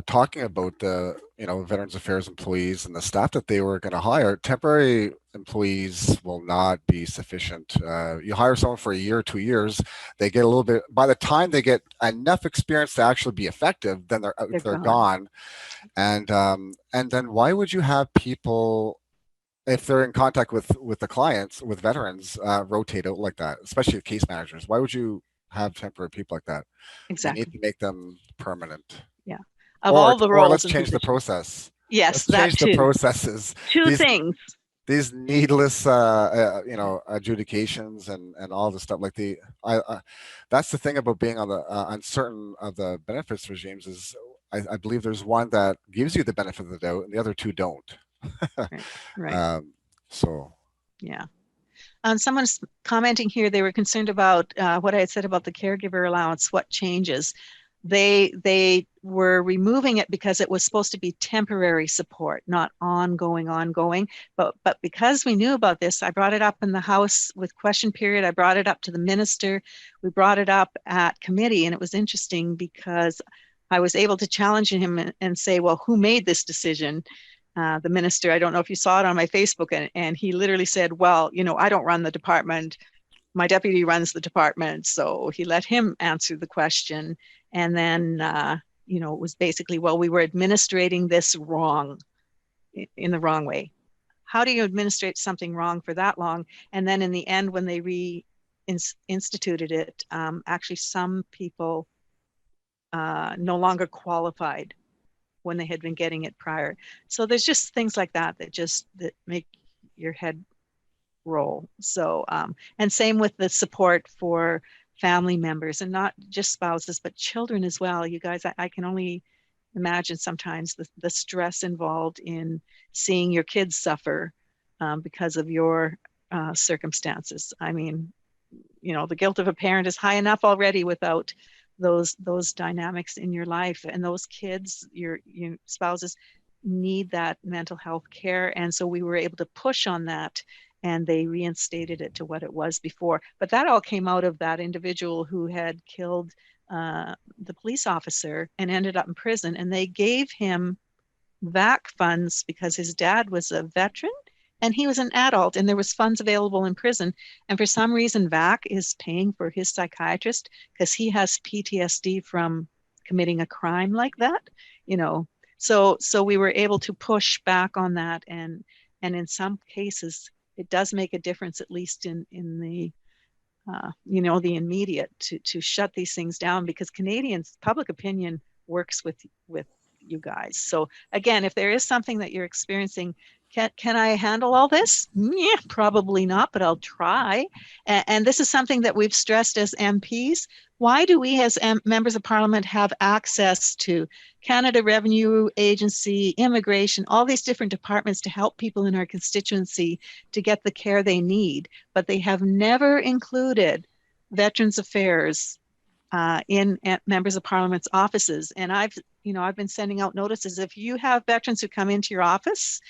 talking about the Veterans Affairs employees and the staff that they were going to hire. Temporary employees will not be sufficient. You hire someone for a year, 2 years, they get a little bit. By the time they get enough experience to actually be effective, then they're gone. And then why would you have people, if they're in contact with the clients, with veterans, rotate out like that, especially case managers? Why would you have temporary people like that? Exactly. You need to make them permanent. Yeah. Of all the roles, let's change the process. Yes, let's change the processes. Two things. These needless, adjudications and all the stuff. Like that's the thing about being on the uncertain of the benefits regimes is I believe there's one that gives you the benefit of the doubt, and the other two don't. Right. So. Yeah. Someone's commenting here, they were concerned about what I had said about the caregiver allowance, what changes. They were removing it because it was supposed to be temporary support, not ongoing. But because we knew about this, I brought it up in the House with question period. I brought it up to the minister. We brought it up at committee, and it was interesting because I was able to challenge him and say, well, who made this decision? The minister, I don't know if you saw it on my Facebook, and he literally said, well, I don't run the department. My deputy runs the department. So he let him answer the question. And then, it was basically, well, we were administrating this wrong, in the wrong way. How do you administrate something wrong for that long? And then in the end, when they reinstituted it, actually some people no longer qualified when they had been getting it prior. So there's just things like that that make your head roll. So, and same with the support for family members, and not just spouses, but children as well. You guys, I can only imagine sometimes the stress involved in seeing your kids suffer because of your circumstances. I mean, you know, the guilt of a parent is high enough already without those dynamics in your life, and those kids, your spouses, need that mental health care. And so we were able to push on that, and they reinstated it to what it was before. But that all came out of that individual who had killed the police officer and ended up in prison, and they gave him VAC funds because his dad was a veteran and he was an adult, and there was funds available in prison. And for some reason, VAC is paying for his psychiatrist because he has PTSD from committing a crime like that, you know. So we were able to push back on that, and in some cases, it does make a difference, at least in the you know, the immediate, to shut these things down, because Canadians' public opinion works with you guys. So again, if there is something that you're experiencing, can I handle all this? Yeah, probably not, but I'll try. And this is something that we've stressed as MPs. Why do we as members of parliament have access to Canada Revenue Agency, immigration, all these different departments to help people in our constituency to get the care they need, but they have never included Veterans Affairs in members of parliament's offices? And I've been sending out notices. If you have veterans who come into your office,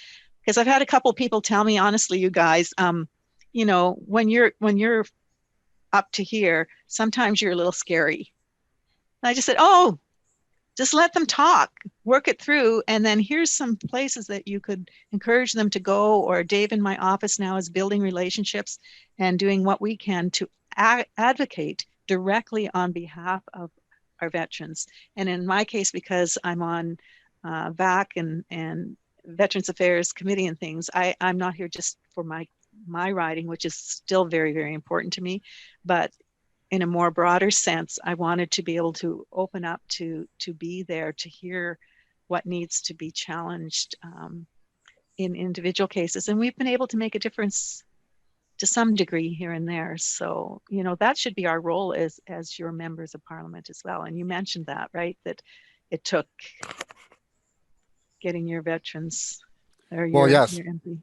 because I've had a couple of people tell me, honestly, you guys, you know, when you're up to here, sometimes you're a little scary. And I just said, oh, just let them talk, work it through. And then here's some places that you could encourage them to go. Or Dave in my office now is building relationships and doing what we can to advocate directly on behalf of our veterans. And in my case, because I'm on VAC and Veterans Affairs Committee and things, I'm not here just for my riding, which is still very, very important to me, but in a more broader sense, I wanted to be able to open up to be there to hear what needs to be challenged in individual cases. And we've been able to make a difference to some degree here and there. So, you know, that should be our role as your members of parliament as well. And you mentioned that, right? That it took getting your veterans or your MP.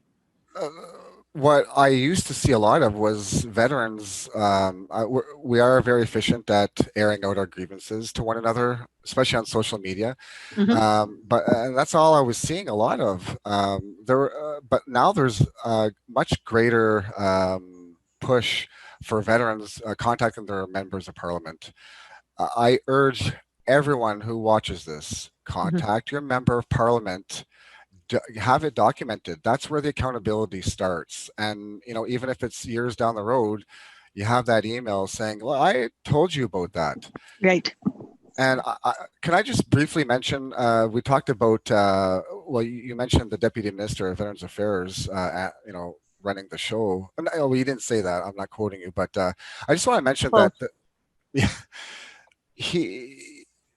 What I used to see a lot of was veterans. We are very efficient at airing out our grievances to one another, especially on social media. But that's all I was seeing a lot of. But now there's a much greater push for veterans contacting their members of parliament. I urge everyone who watches this, contact your member of parliament. Have it documented. That's where the accountability starts. And, you know, even if it's years down the road, you have that email saying, well, I told you about that. Right. And can I just briefly mention, we talked about, well, you mentioned the Deputy Minister of Veterans Affairs, you know, running the show. No, you didn't say that. I'm not quoting you, but I just want to mention that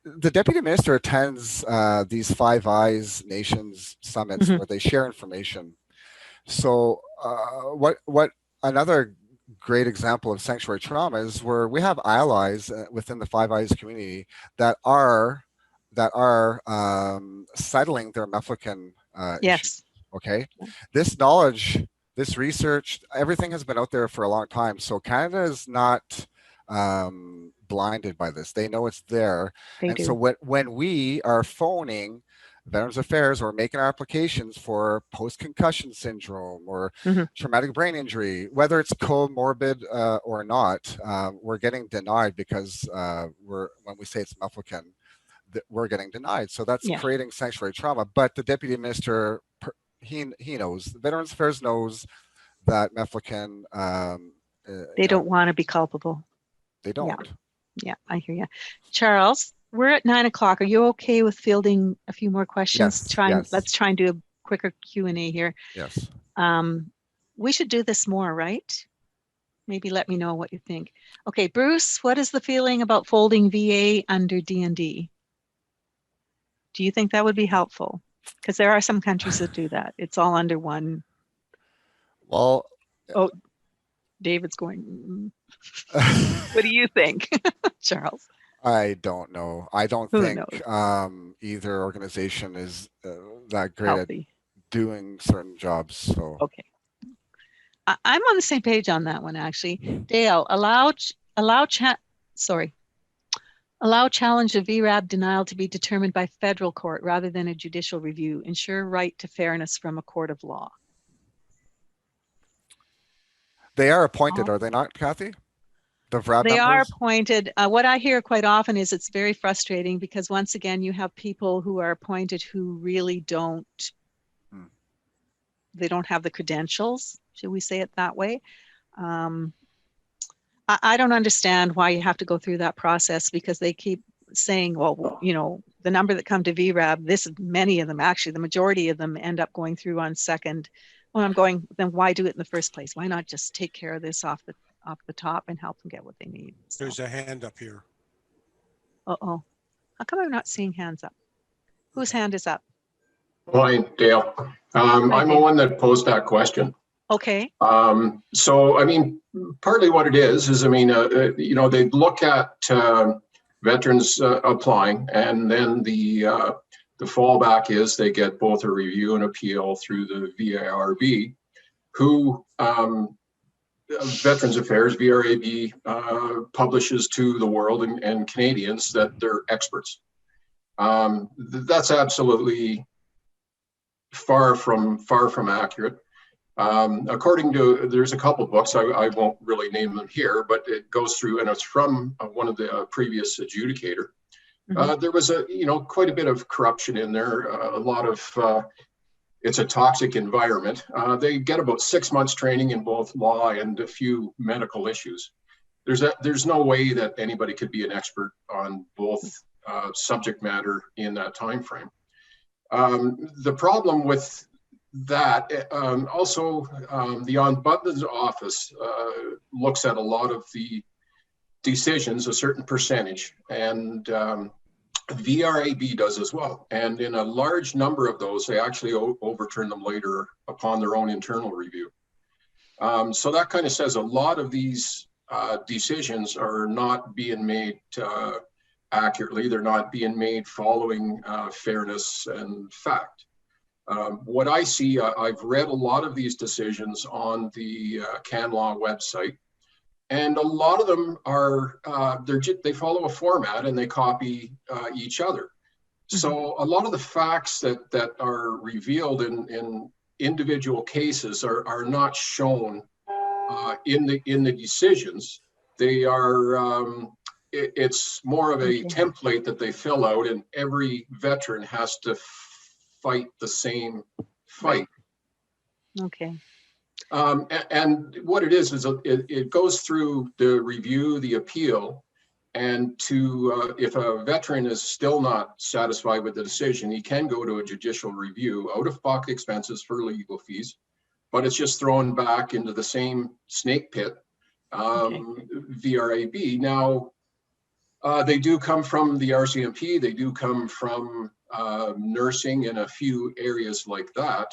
the Deputy Minister attends these Five Eyes Nations summits where they share information. So what another great example of sanctuary trauma is where we have allies within the Five Eyes community that are settling their Mefloquine issues. Okay, this knowledge, this research, everything has been out there for a long time. So Canada is not blinded by this. They know it's there. So when we are phoning Veterans Affairs or making our applications for post-concussion syndrome or traumatic brain injury, whether it's comorbid or not, we're getting denied because when we say it's Mefloquine, we're getting denied. So that's creating sanctuary trauma. But the Deputy Minister, he knows, the Veterans Affairs knows that Mefloquine, they don't want to be culpable. They don't. Yeah, I hear you. Charles, we're at 9 o'clock. Are you okay with fielding a few more questions? Yes. Let's try and do a quicker Q&A here. Yes. We should do this more, right? Maybe let me know what you think. Okay, Bruce, what is the feeling about folding VA under D&D? Do you think that would be helpful? Because there are some countries that do that. It's all under one. Well, David's going, what do you think, Charles? I don't know. I don't Who think knows? either organization is that great at Healthy. doing certain jobs. So Okay. I'm on the same page on that one, actually. Dale, sorry, allow challenge of VRAB denial to be determined by federal court rather than a judicial review. Ensure right to fairness from a court of law. they are appointed, are they not, Kathy? The VRAB They are members? appointed. What I hear quite often is it's very frustrating because once again, you have people who are appointed who really don't, they don't have the credentials, should we say it that way? I don't understand why you have to go through that process because they keep saying, well, you know, the number that come to VRAB, many of them, actually, the majority of them end up going through on second. Well, I'm going, then why do it in the first place? Why not just take care of this off the top and help them get what they need? So. There's a hand up here. Uh-oh. How come I'm not seeing hands up? Whose hand is up? Hi, Dale. I'm the one that posed that question. Okay. So, I mean, partly what it is, I mean, you know, they look at veterans applying, and then the fallback is they get both a review and appeal through the VARB, who Veterans Affairs, VRAB, publishes to the world and Canadians that they're experts. That's absolutely far from accurate. According to, there's a couple of books, I won't really name them here, but it goes through, and it's from one of the previous adjudicator. There was quite a bit of corruption in there, a lot of, it's a toxic environment. They get about 6 months training in both law and a few medical issues. There's no way that anybody could be an expert on both subject matter in that time frame. The problem with that, also the Ombudsman's office looks at a lot of the decisions, a certain percentage, and VRAB does as well. And in a large number of those, they actually overturn them later upon their own internal review. So that kind of says a lot of these decisions are not being made accurately. They're not being made following fairness and fact. What I see, I've read a lot of these decisions on the CanLaw website, and a lot of them are, they follow a format and they copy each other. So a lot of the facts that are revealed in individual cases are not shown in the decisions. They are, it's more of a template that they fill out, and every veteran has to fight the same fight. Okay. And what it is it goes through the review, the appeal, and to if a veteran is still not satisfied with the decision, he can go to a judicial review, out-of-pocket expenses for legal fees, but it's just thrown back into the same snake pit, VRAB. Now, they do come from the RCMP, they do come from nursing and a few areas like that.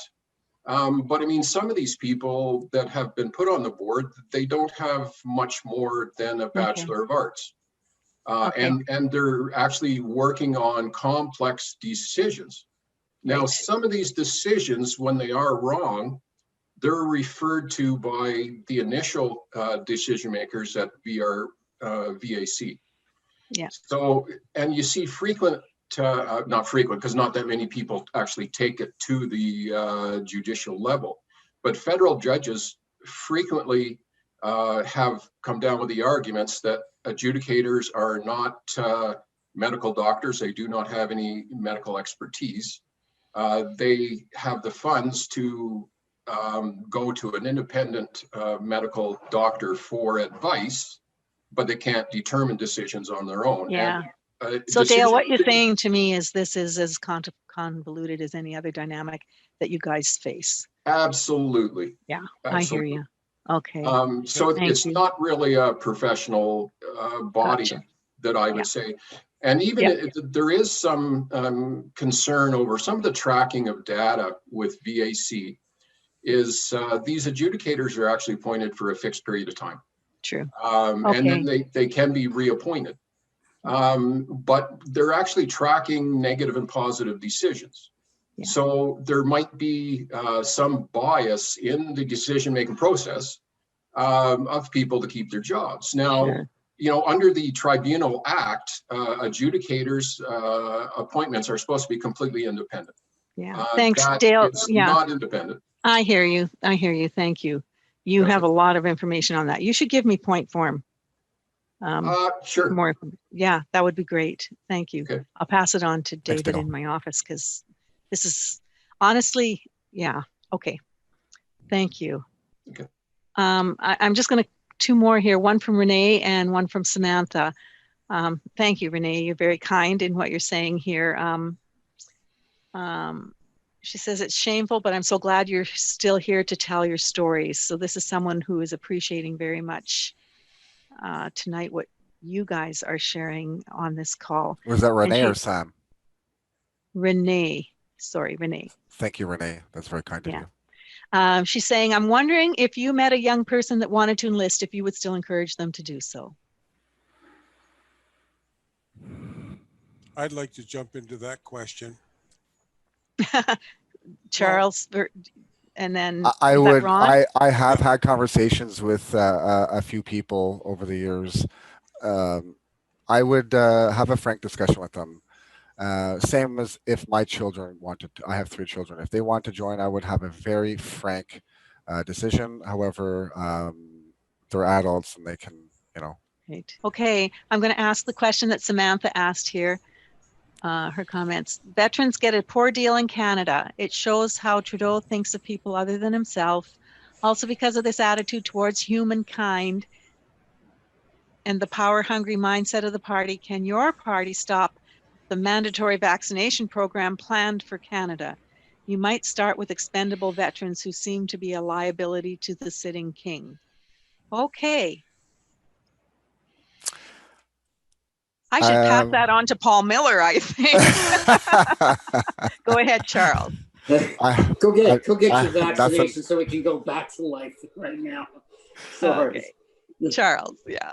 But I mean, some of these people that have been put on the board, they don't have much more than a Bachelor of Arts. And they're actually working on complex decisions. Now, some of these decisions, when they are wrong, they're referred to by the initial decision makers at VAC. Yeah. So, and you see frequent, not frequent, because not that many people actually take it to the judicial level, but federal judges frequently have come down with the arguments that adjudicators are not medical doctors. They do not have any medical expertise. They have the funds to go to an independent medical doctor for advice, but they can't determine decisions on their own. Yeah. And, so Dale, what you're saying to me is this is as convoluted as any other dynamic that you guys face. Absolutely. Yeah, absolutely. I hear you. Okay. So it's not really a professional body that I would say. And even there is some concern over some of the tracking of data with VAC is these adjudicators are actually appointed for a fixed period of time. True. And then they can be reappointed. but they're actually tracking negative and positive decisions. Yeah. So there might be some bias in the decision-making process of people to keep their jobs. Now, Sure. you know, under the Tribunal Act, adjudicators' appointments are supposed to be completely independent. Yeah. Thanks, That Dale. it's Yeah, not independent. I hear you. I hear you. Thank you. You That's have a lot of information on that. You should give me point form. Sure. More. Yeah, that would be great. Thank you. Okay. I'll pass it on to Thanks, David Dale. in my office because this is honestly, yeah. Okay. Thank you. Okay. I'm just going to two more here, one from Renee and one from Samantha. Thank you, Renee. You're very kind in what you're saying here. She says it's shameful, but I'm so glad you're still here to tell your stories. So this is someone who is appreciating very much tonight what you guys are sharing on this call. Was that Renee or she- Sam? Renee. Sorry, Renee. Thank you, Renee. That's very kind of Yeah. you. She's saying, I'm wondering if you met a young person that wanted to enlist, if you would still encourage them to do so. I'd like to jump into that question. Charles, and then I is that would. Ron? I have had conversations with a few people over the years. I would have a frank discussion with them. Same as if my children wanted to. I have 3 children. If they want to join, I would have a very frank decision. However, they're adults and they can, you know. Right. Okay, I'm going to ask the question that Samantha asked here. Her comments. Veterans get a poor deal in Canada. It shows how Trudeau thinks of people other than himself. Also because of this attitude towards humankind and the power-hungry mindset of the party, can your party stop the mandatory vaccination program planned for Canada? You might start with expendable veterans who seem to be a liability to the sitting king. Okay. I should pass that on to Paul Miller, I think. Go ahead, Charles. Go get your nothing. vaccination so we can go back to life right now. Sorry. Okay. Charles, yeah.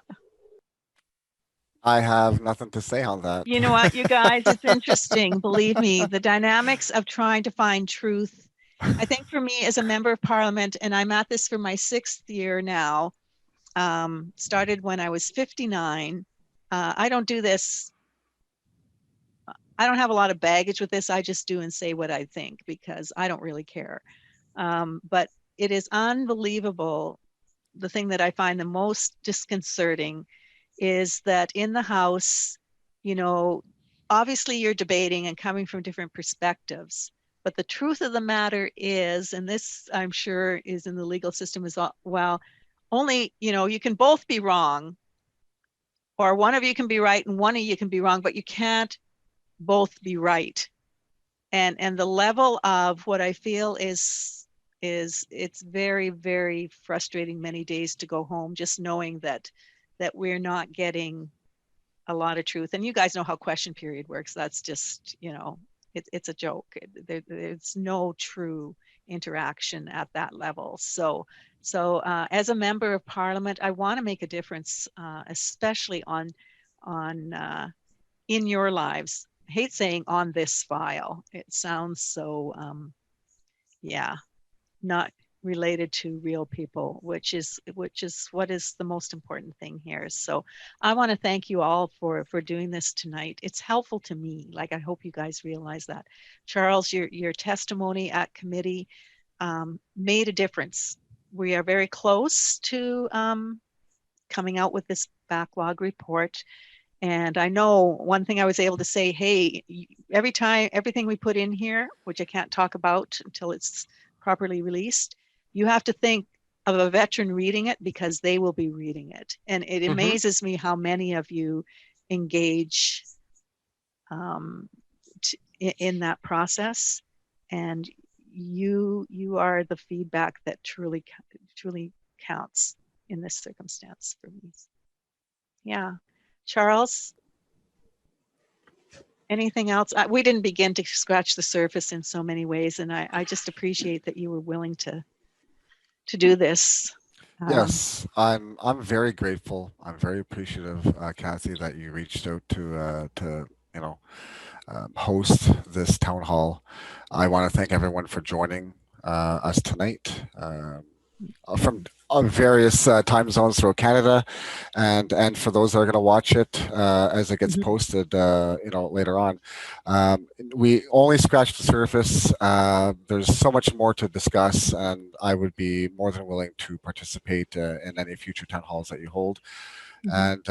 I have nothing to say on that. You know what, you guys, it's interesting. Believe me, the dynamics of trying to find truth. I think for me as a member of parliament, and I'm at this for my 6th year now, started when I was 59. I don't do this. I don't have a lot of baggage with this. I just do and say what I think because I don't really care. But it is unbelievable. The thing that I find the most disconcerting is that in the House, you know, obviously you're debating and coming from different perspectives. But the truth of the matter is, and this I'm sure is in the legal system as well, only, you know, you can both be wrong, or one of you can be right and one of you can be wrong, but you can't both be right. And the level of what I feel is it's very, very frustrating many days to go home just knowing that we're not getting a lot of truth. And you guys know how question period works. That's just, you know, it's a joke. There's no true interaction at that level. So as a member of parliament, I want to make a difference, especially on in your lives. I hate saying on this file. It sounds so, yeah, not related to real people, which is what is the most important thing here. So I want to thank you all for doing this tonight. It's helpful to me. Like, I hope you guys realize that. Charles, your testimony at committee made a difference. We are very close to coming out with this backlog report. And I know one thing I was able to say, hey, everything we put in here, which I can't talk about until it's properly released, you have to think of a veteran reading it because they will be reading it. And it amazes me how many of you engage in that process. And you are the feedback that truly counts in this circumstance for me. Yeah. Charles, anything else? We didn't begin to scratch the surface in so many ways, and I just appreciate that you were willing to do this. Yes, I'm very grateful. I'm very appreciative, Kathy, that you reached out to you know host this town hall. I want to thank everyone for joining us tonight from various time zones throughout Canada, and for those that are going to watch it as it gets Mhm. posted, later on. We only scratched the surface. There's so much more to discuss, and I would be more than willing to participate in any future town halls that you hold. And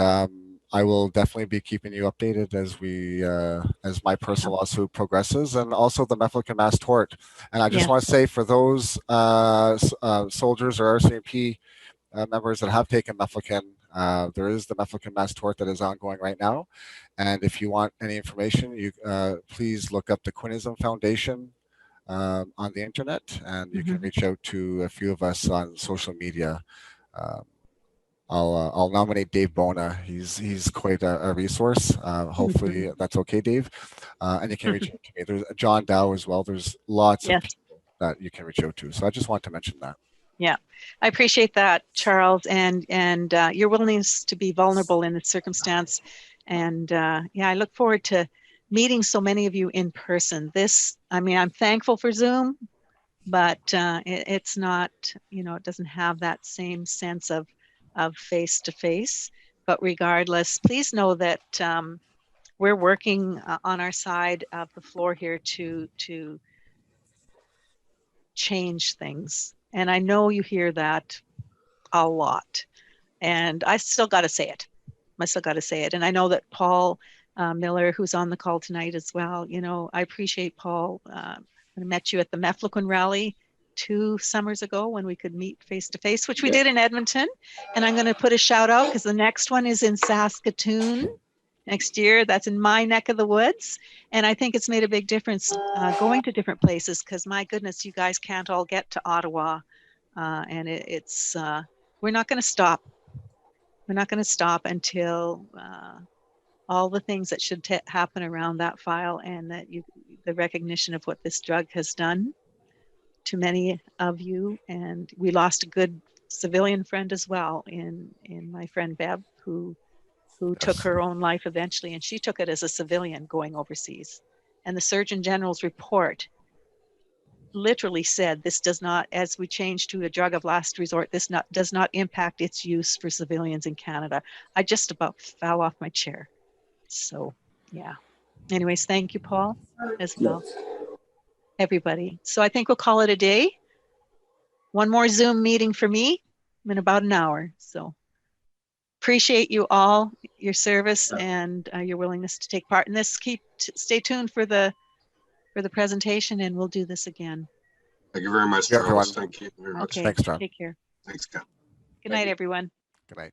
I will definitely be keeping you updated as my personal lawsuit progresses, and also the Mefloquin Mass Tort. And I just Yeah. want to say, for those soldiers or RCMP members that have taken Mefloquin, there is the Mefloquin Mass Tort that is ongoing right now. And if you want any information, you please look up the Quinism Foundation on the internet, and you can reach out to a few of us on social media. Um, I'll nominate Dave Bona. He's quite a resource. Hopefully that's okay, Dave. And you can reach out to me. There's John Dow as well. There's lots of Yes. people that you can reach out to. So I just want to mention that. Yeah, I appreciate that, Charles, and your willingness to be vulnerable in this circumstance. And yeah, I look forward to meeting so many of you in person. I'm thankful for Zoom, but it's not, it doesn't have that same sense of face to face. But regardless, please know that we're working on our side of the floor here to change things. And I know you hear that a lot. And I still got to say it. And I know that Paul Miller, who's on the call tonight as well, I appreciate Paul. I met you at the Mefloquin rally 2 summers ago when we could meet face to face, which we did in Edmonton. And I'm going to put a shout out because the next one is in Saskatoon next year. That's in my neck of the woods. And I think it's made a big difference going to different places, because my goodness, you guys can't all get to Ottawa. And we're not going to stop. We're not going to stop until all the things that should happen around that file, and that the recognition of what this drug has done to many of you. And we lost a good civilian friend as well in my friend Bev, who took her own life eventually, and she took it as a civilian going overseas. And the Surgeon General's report literally said this does not, as we change to a drug of last resort, does not impact its use for civilians in Canada. I just about fell off my chair. So yeah. Anyways, thank you, Paul, as well. Everybody. So I think we'll call it a day. One more Zoom meeting for me in about an hour. So appreciate you all, your service, and your willingness to take part in this. Stay tuned for the presentation, and we'll do this again. Thank you very much, Yeah, everyone. Charles. Thank you very much. Okay, Thanks, John. take care. Thanks, Ken. Good night, everyone. Good night.